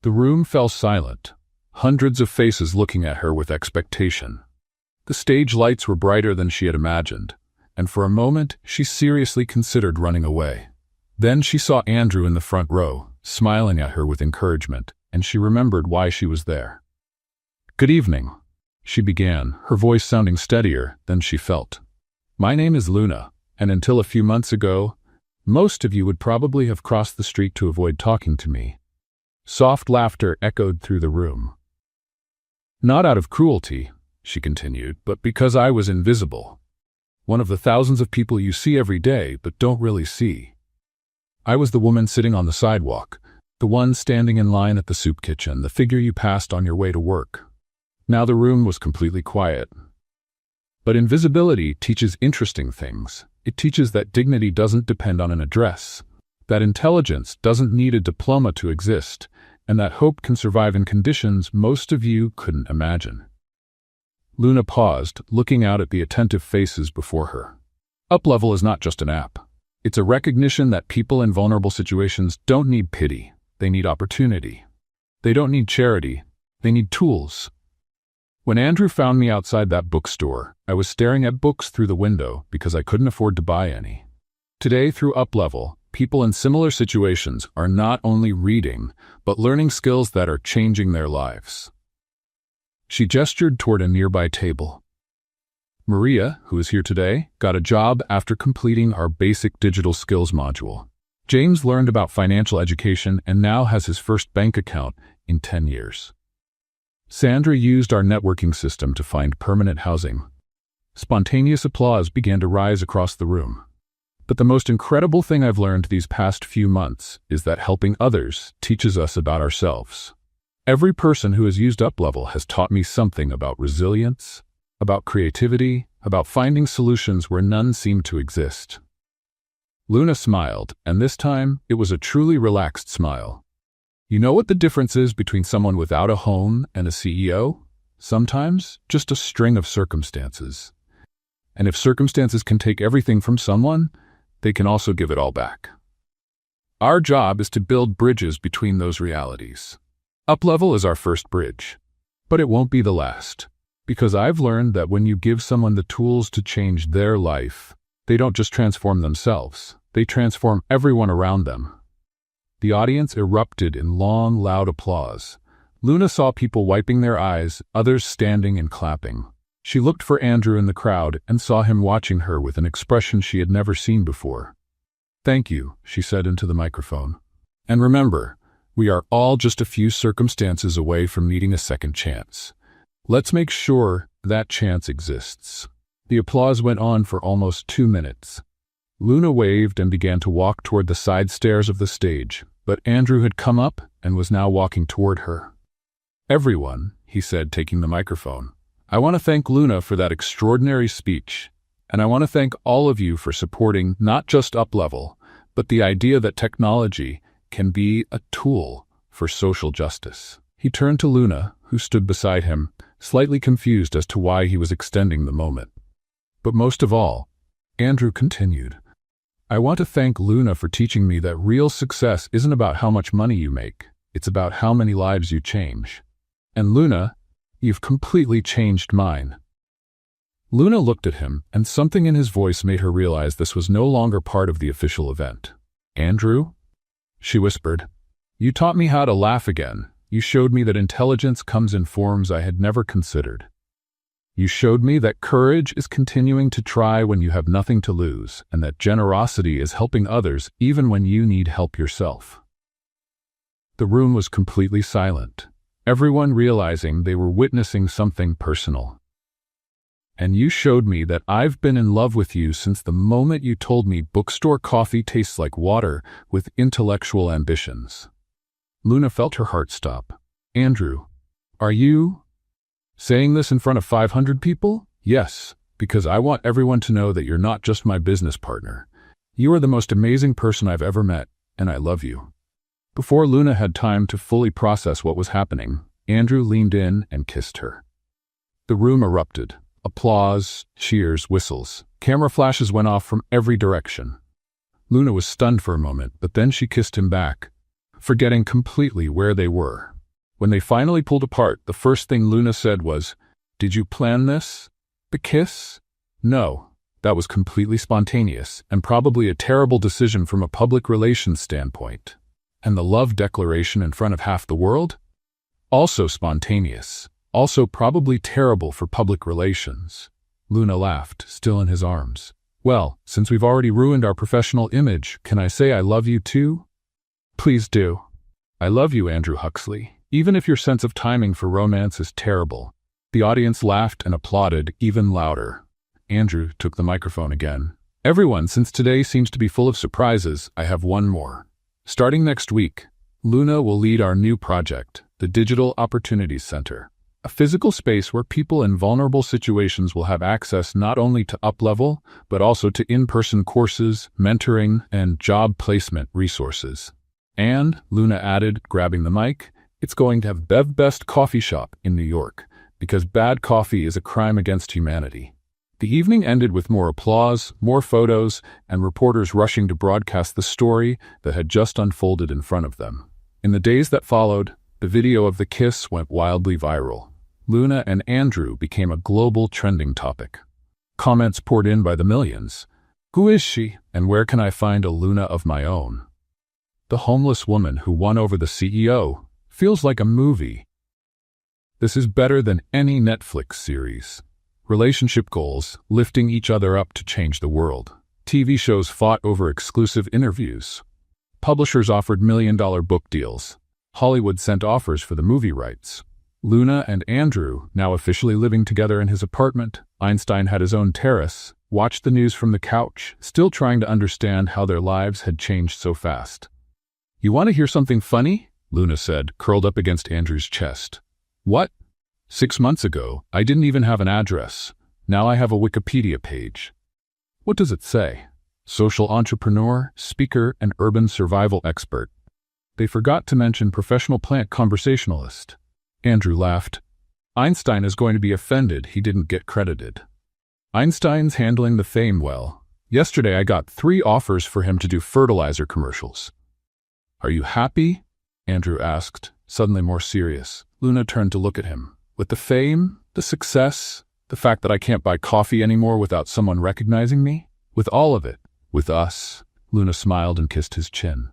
The room fell silent, hundreds of faces looking at her with expectation. The stage lights were brighter than she had imagined, and for a moment she seriously considered running away. Then she saw Andrew in the front row, smiling at her with encouragement, and she remembered why she was there. "Good evening," she began, her voice sounding steadier than she felt. "My name is Luna, and until a few months ago, most of you would probably have crossed the street to avoid talking to me." Soft laughter echoed through the room. "Not out of cruelty," she continued, "but because I was invisible. One of the thousands of people you see every day but don't really see. I was the woman sitting on the sidewalk, the one standing in line at the soup kitchen, the figure you passed on your way to work." Now the room was completely quiet. But invisibility teaches interesting things. It teaches that dignity doesn't depend on an address, that intelligence doesn't need a diploma to exist, and that hope can survive in conditions most of you couldn't imagine. Luna paused, looking out at the attentive faces before her. UpLevel is not just an app. It's a recognition that people in vulnerable situations don't need pity, they need opportunity. They don't need charity, they need tools. When Andrew found me outside that bookstore, I was staring at books through the window because I couldn't afford to buy any. Today, through UpLevel, people in similar situations are not only reading, but learning skills that are changing their lives. She gestured toward a nearby table. Maria, who is here today, got a job after completing our basic digital skills module. James learned about financial education and now has his first bank account in 10 years. Sandra used our networking system to find permanent housing. Spontaneous applause began to rise across the room. But the most incredible thing I've learned these past few months is that helping others teaches us about ourselves. Every person who has used UpLevel has taught me something about resilience, about creativity, about finding solutions where none seem to exist. Luna smiled, and this time it was a truly relaxed smile. You know what the difference is between someone without a home and a CEO? Sometimes just a string of circumstances. And if circumstances can take everything from someone, they can also give it all back. Our job is to build bridges between those realities. UpLevel is our first bridge, but it won't be the last. Because I've learned that when you give someone the tools to change their life, they don't just transform themselves, they transform everyone around them. The audience erupted in long, loud applause. Luna saw people wiping their eyes, others standing and clapping. She looked for Andrew in the crowd and saw him watching her with an expression she had never seen before. "Thank you," she said into the microphone. "And remember, we are all just a few circumstances away from needing a second chance. Let's make sure that chance exists." The applause went on for almost 2 minutes. Luna waved and began to walk toward the side stairs of the stage, but Andrew had come up and was now walking toward her. "Everyone," he said, taking the microphone, "I want to thank Luna for that extraordinary speech, and I want to thank all of you for supporting not just UpLevel, but the idea that technology can be a tool for social justice. He turned to Luna, who stood beside him, slightly confused as to why he was extending the moment. But most of all, Andrew continued, I want to thank Luna for teaching me that real success isn't about how much money you make. It's about how many lives you change. And Luna, you've completely changed mine. Luna looked at him, and something in his voice made her realize this was no longer part of the official event. Andrew? She whispered. You taught me how to laugh again. You showed me that intelligence comes in forms I had never considered. You showed me that courage is continuing to try when you have nothing to lose, and that generosity is helping others even when you need help yourself. The room was completely silent, everyone realizing they were witnessing something personal. And you showed me that I've been in love with you since the moment you told me bookstore coffee tastes like water with intellectual ambitions. Luna felt her heart stop. Andrew, are you saying this in front of 500 people? Yes, because I want everyone to know that you're not just my business partner. You are the most amazing person I've ever met, and I love you. Before Luna had time to fully process what was happening, Andrew leaned in and kissed her. The room erupted. Applause, cheers, whistles. Camera flashes went off from every direction. Luna was stunned for a moment, but then she kissed him back, forgetting completely where they were. When they finally pulled apart, the first thing Luna said was, Did you plan this? The kiss? No, that was completely spontaneous, and probably a terrible decision from a public relations standpoint. And the love declaration in front of half the world? Also spontaneous. Also probably terrible for public relations. Luna laughed, still in his arms. Well, since we've already ruined our professional image, can I say I love you too? Please do. I love you, Andrew Huxley, even if your sense of timing for romance is terrible. The audience laughed and applauded even louder. Andrew took the microphone again. Everyone, since today seems to be full of surprises, I have one more. Starting next week, Luna will lead our new project, the Digital Opportunities Center. A physical space where people in vulnerable situations will have access not only to up-level, but also to in-person courses, mentoring, and job placement resources. And, Luna added, grabbing the mic, it's going to have Bev Best Coffee Shop in New York, because bad coffee is a crime against humanity. The evening ended with more applause, more photos, and reporters rushing to broadcast the story that had just unfolded in front of them. In the days that followed, the video of the kiss went wildly viral. Luna and Andrew became a global trending topic. Comments poured in by the millions. Who is she, and where can I find a Luna of my own? The homeless woman who won over the CEO feels like a movie. This is better than any Netflix series. Relationship goals, lifting each other up to change the world. TV shows fought over exclusive interviews. Publishers offered million-dollar book deals. Hollywood sent offers for the movie rights. Luna and Andrew, now officially living together in his apartment. Einstein had his own terrace, watched the news from the couch, still trying to understand how their lives had changed so fast. You want to hear something funny? Luna said, curled up against Andrew's chest. What? 6 months ago, I didn't even have an address. Now I have a Wikipedia page. What does it say? Social entrepreneur, speaker, and urban survival expert. They forgot to mention professional plant conversationalist. Andrew laughed. Einstein is going to be offended he didn't get credited. Einstein's handling the fame well. Yesterday I got 3 offers for him to do fertilizer commercials. Are you happy? Andrew asked, suddenly more serious. Luna turned to look at him. With the fame, the success, the fact that I can't buy coffee anymore without someone recognizing me? With all of it. With us. Luna smiled and kissed his chin.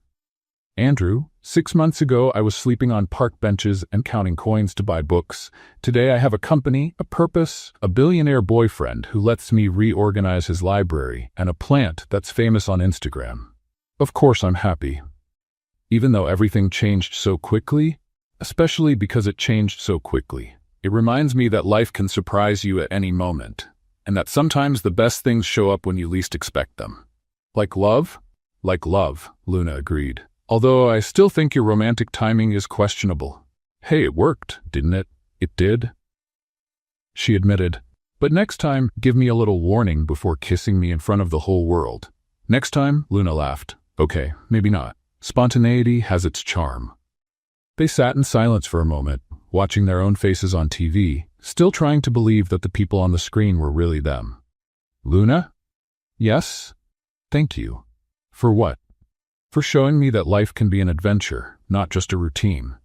Andrew, 6 months ago I was sleeping on park benches and counting coins to buy books. Today I have a company, a purpose, a billionaire boyfriend who lets me reorganize his library, and a plant that's famous on Instagram. Of course I'm happy. Even though everything changed so quickly, especially because it changed so quickly, it reminds me that life can surprise you at any moment, and that sometimes the best things show up when you least expect them. Like love? Like love, Luna agreed. Although I still think your romantic timing is questionable. Hey, it worked, didn't it? It did? She admitted. But next time, give me a little warning before kissing me in front of the whole world. Next time, Luna laughed. Okay, maybe not. Spontaneity has its charm. They sat in silence for a moment, watching their own faces on TV, still trying to believe that the people on the screen were really them. Luna? Yes? Thank you. For what? For showing me that life can be an adventure, not just a routine.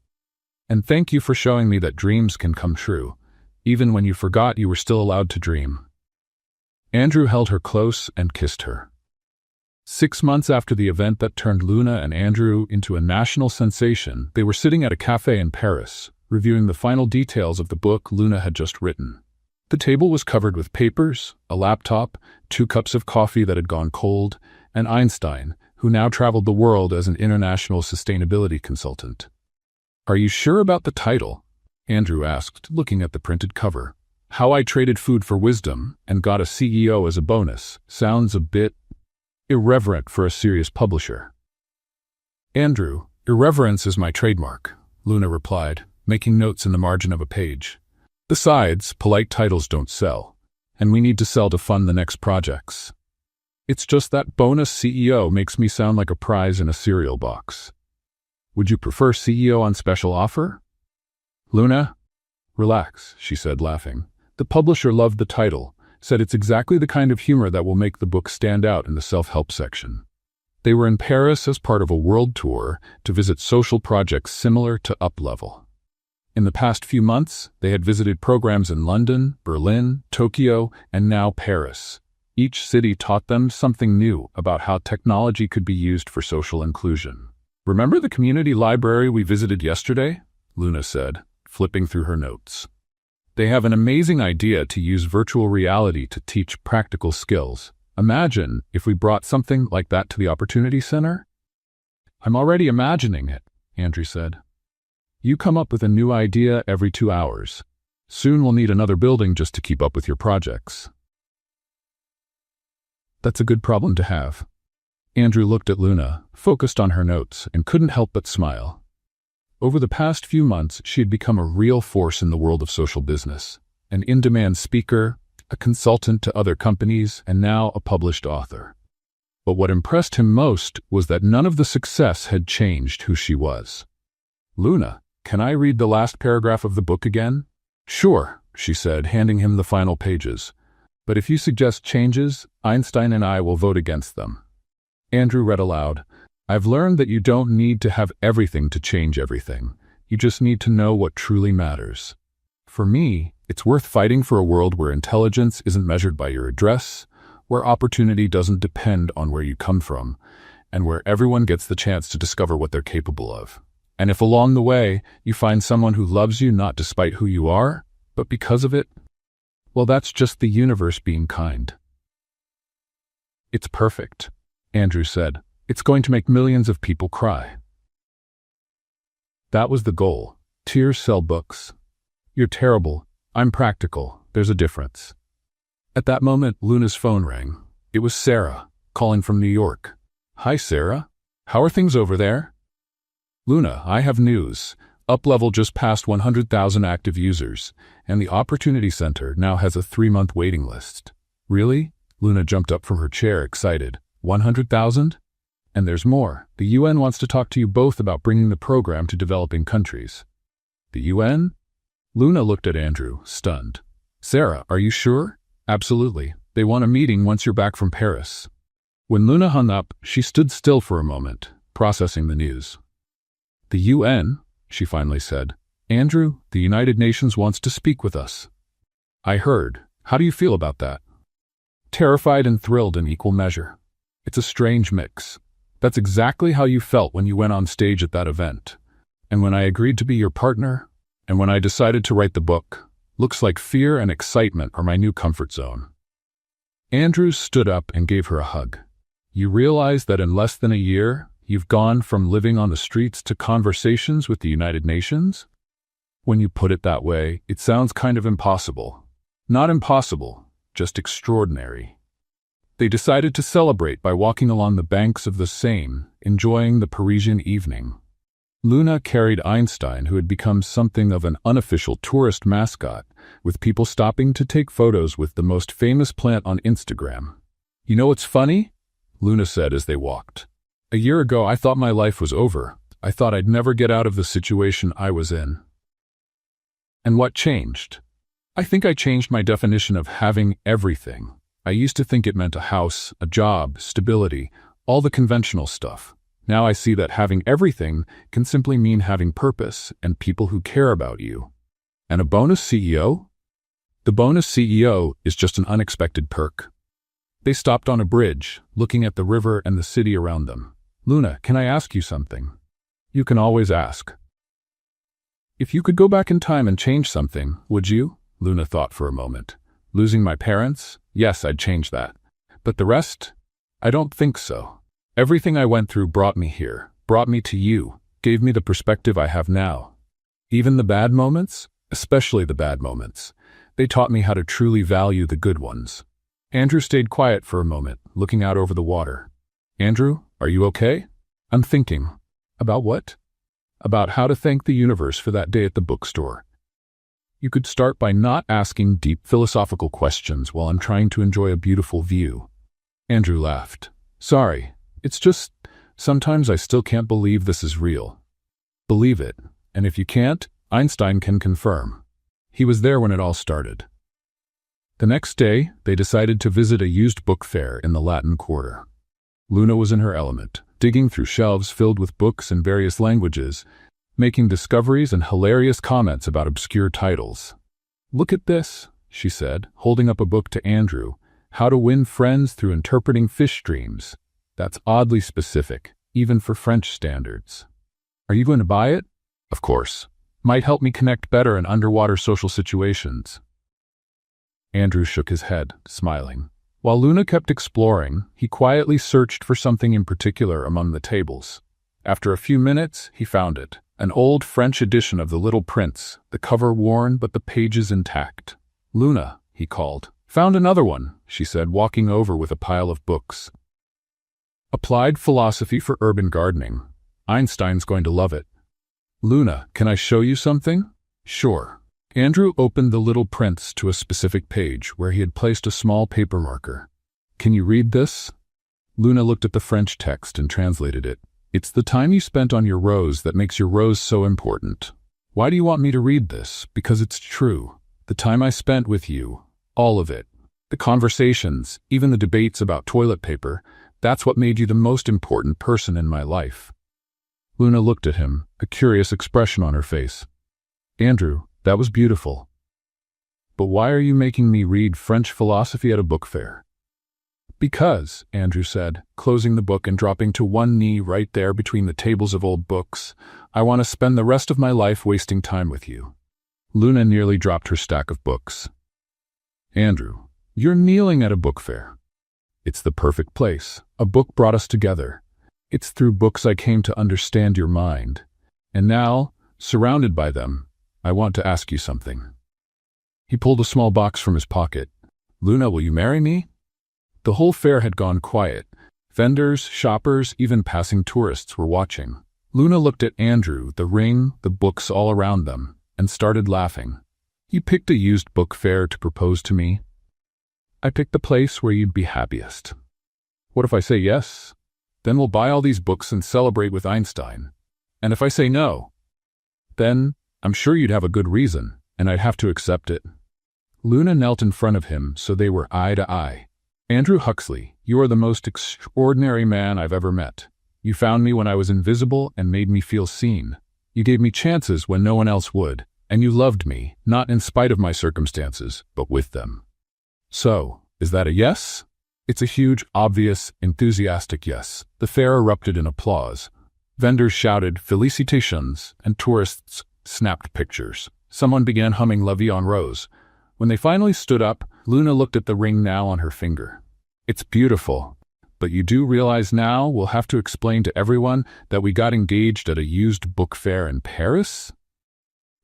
And thank you for showing me that dreams can come true, even when you forgot you were still allowed to dream. Andrew held her close and kissed her. 6 months after the event that turned Luna and Andrew into a national sensation, they were sitting at a cafe in Paris, reviewing the final details of the book Luna had just written. The table was covered with papers, a laptop, 2 cups of coffee that had gone cold, and Einstein, who now traveled the world as an international sustainability consultant. "Are you sure about the title?" Andrew asked, looking at the printed cover. "How I Traded Food for Wisdom and Got a CEO as a Bonus sounds a bit irreverent for a serious publisher." "Andrew, irreverence is my trademark," Luna replied, making notes in the margin of a page. "Besides, polite titles don't sell, and we need to sell to fund the next projects. It's just that bonus CEO makes me sound like a prize in a cereal box. Would you prefer CEO on special offer?" "Luna, relax," she said, laughing. "The publisher loved the title, said it's exactly the kind of humor that will make the book stand out in the self-help section." They were in Paris as part of a world tour to visit social projects similar to Up-Level. In the past few months, they had visited programs in London, Berlin, Tokyo, and now Paris. Each city taught them something new about how technology could be used for social inclusion. "Remember the community library we visited yesterday?" Luna said, flipping through her notes. "They have an amazing idea to use virtual reality to teach practical skills. Imagine if we brought something like that to the Opportunity Center?" "I'm already imagining it," Andrew said. "You come up with a new idea every 2 hours. Soon we'll need another building just to keep up with your projects." "That's a good problem to have." Andrew looked at Luna, focused on her notes, and couldn't help but smile. Over the past few months, she had become a real force in the world of social business, an in-demand speaker, a consultant to other companies, and now a published author. But what impressed him most was that none of the success had changed who she was. "Luna, can I read the last paragraph of the book again?" "Sure," she said, handing him the final pages. "But if you suggest changes, Einstein and I will vote against them." Andrew read aloud, "I've learned that you don't need to have everything to change everything. You just need to know what truly matters. For me, it's worth fighting for a world where intelligence isn't measured by your address, where opportunity doesn't depend on where you come from, and where everyone gets the chance to discover what they're capable of. And if along the way you find someone who loves you not despite who you are, but because of it, well, that's just the universe being kind." "It's perfect," Andrew said. "It's going to make millions of people cry." That was the goal. Tears sell books. "You're terrible. I'm practical. There's a difference." At that moment, Luna's phone rang. It was Sarah, calling from New York. "Hi, Sarah. How are things over there?" "Luna, I have news. Up-Level just passed 100,000 active users, and the Opportunity Center now has a 3-month waiting list." "Really?" Luna jumped up from her chair, excited. 100,000? And there's more. The UN wants to talk to you both about bringing the program to developing countries." "The UN?" Luna looked at Andrew, stunned. "Sarah, are you sure?" "Absolutely. They want a meeting once you're back from Paris." When Luna hung up, she stood still for a moment, processing the news. "The UN?" she finally said. "Andrew, the United Nations wants to speak with us." "I heard. How do you feel about that?" "Terrified and thrilled in equal measure. It's a strange mix. That's exactly how you felt when you went on stage at that event. And when I agreed to be your partner, and when I decided to write the book, looks like fear and excitement are my new comfort zone." Andrew stood up and gave her a hug. "You realize that in less than a year, you've gone from living on the streets to conversations with the United Nations? When you put it that way, it sounds kind of impossible. Not impossible, just extraordinary." They decided to celebrate by walking along the banks of the Seine, enjoying the Parisian evening. Luna carried Einstein, who had become something of an unofficial tourist mascot, with people stopping to take photos with the most famous plant on Instagram. "You know what's funny?" Luna said as they walked. "A year ago I thought my life was over. I thought I'd never get out of the situation I was in. And what changed? I think I changed my definition of having everything. I used to think it meant a house, a job, stability, all the conventional stuff. Now I see that having everything can simply mean having purpose and people who care about you. And a bonus CEO? The bonus CEO is just an unexpected perk. They stopped on a bridge, looking at the river and the city around them. Luna, can I ask you something? You can always ask. If you could go back in time and change something, would you? Luna thought for a moment. Losing my parents? Yes, I'd change that. But the rest? I don't think so. Everything I went through brought me here, brought me to you, gave me the perspective I have now. Even the bad moments? Especially the bad moments. They taught me how to truly value the good ones. Andrew stayed quiet for a moment, looking out over the water. Andrew, are you okay? I'm thinking. About what? About how to thank the universe for that day at the bookstore. You could start by not asking deep philosophical questions while I'm trying to enjoy a beautiful view. Andrew laughed. Sorry, it's just, sometimes I still can't believe this is real. Believe it, and if you can't, Einstein can confirm. He was there when it all started. The next day, they decided to visit a used book fair in the Latin Quarter. Luna was in her element, digging through shelves filled with books in various languages, making discoveries and hilarious comments about obscure titles. Look at this, she said, holding up a book to Andrew, How to Win Friends Through Interpreting Fish Dreams. That's oddly specific, even for French standards. Are you going to buy it? Of course. Might help me connect better in underwater social situations. Andrew shook his head, smiling. While Luna kept exploring, he quietly searched for something in particular among the tables. After a few minutes, he found it. An old French edition of The Little Prince, the cover worn but the pages intact. Luna, he called. Found another one, she said, walking over with a pile of books. Applied Philosophy for Urban Gardening. Einstein's going to love it. Luna, can I show you something? Sure. Andrew opened The Little Prince to a specific page where he had placed a small paper marker. Can you read this? Luna looked at the French text and translated it. It's the time you spent on your rose that makes your rose so important. Why do you want me to read this? Because it's true. The time I spent with you, all of it. The conversations, even the debates about toilet paper, that's what made you the most important person in my life. Luna looked at him, a curious expression on her face. Andrew, that was beautiful. But why are you making me read French philosophy at a book fair? Because, Andrew said, closing the book and dropping to one knee right there between the tables of old books, I want to spend the rest of my life wasting time with you. Luna nearly dropped her stack of books. Andrew, you're kneeling at a book fair. It's the perfect place. A book brought us together. It's through books I came to understand your mind. And now, surrounded by them, I want to ask you something. He pulled a small box from his pocket. Luna, will you marry me? The whole fair had gone quiet. Vendors, shoppers, even passing tourists were watching. Luna looked at Andrew, the ring, the books all around them, and started laughing. You picked a used book fair to propose to me? I picked the place where you'd be happiest. What if I say yes? Then we'll buy all these books and celebrate with Einstein. And if I say no, then I'm sure you'd have a good reason, and I'd have to accept it. Luna knelt in front of him so they were eye to eye. Andrew Huxley, you are the most extraordinary man I've ever met. You found me when I was invisible and made me feel seen. You gave me chances when no one else would, and you loved me, not in spite of my circumstances, but with them. So, is that a yes? It's a huge, obvious, enthusiastic yes. The fair erupted in applause. Vendors shouted, "Felicitations," and tourists snapped pictures. Someone began humming La Vie en Rose. When they finally stood up, Luna looked at the ring now on her finger. It's beautiful, but you do realize now we'll have to explain to everyone that we got engaged at a used book fair in Paris?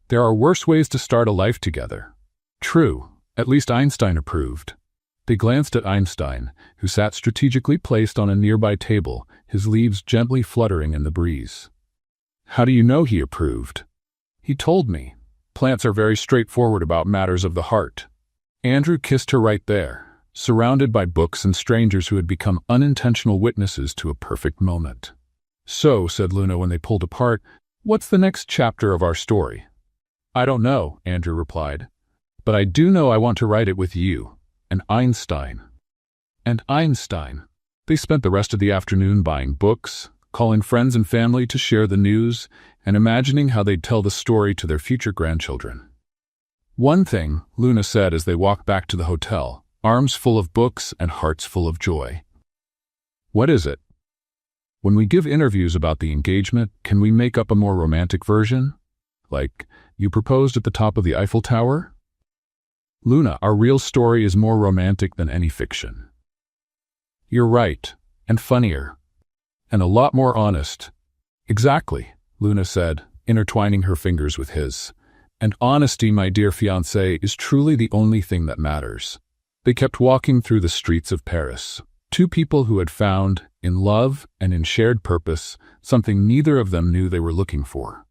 There are worse ways to start a life together. True, at least Einstein approved. They glanced at Einstein, who sat strategically placed on a nearby table, his leaves gently fluttering in the breeze. How do you know he approved? He told me. Plants are very straightforward about matters of the heart. Andrew kissed her right there, surrounded by books and strangers who had become unintentional witnesses to a perfect moment. "So," said Luna when they pulled apart, "what's the next chapter of our story?" "I don't know," Andrew replied. "But I do know I want to write it with you, and Einstein." And Einstein. They spent the rest of the afternoon buying books, calling friends and family to share the news, and imagining how they'd tell the story to their future grandchildren. "One thing," Luna said as they walked back to the hotel, arms full of books and hearts full of joy. "What is it? When we give interviews about the engagement, can we make up a more romantic version? Like, you proposed at the top of the Eiffel Tower?" "Luna, our real story is more romantic than any fiction." "You're right, and funnier, and a lot more honest." "Exactly," Luna said, intertwining her fingers with his. "And honesty, my dear fiancé, is truly the only thing that matters." They kept walking through the streets of Paris, two people who had found, in love and in shared purpose, something neither of them knew they were looking for.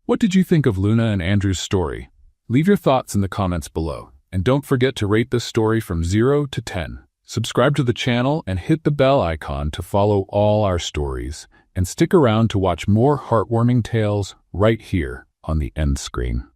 What did you think of Luna and Andrew's story? Leave your thoughts in the comments below, and don't forget to rate this story from 0 to 10. Subscribe to the channel and hit the bell icon to follow all our stories, and stick around to watch more heartwarming tales right here on the end screen.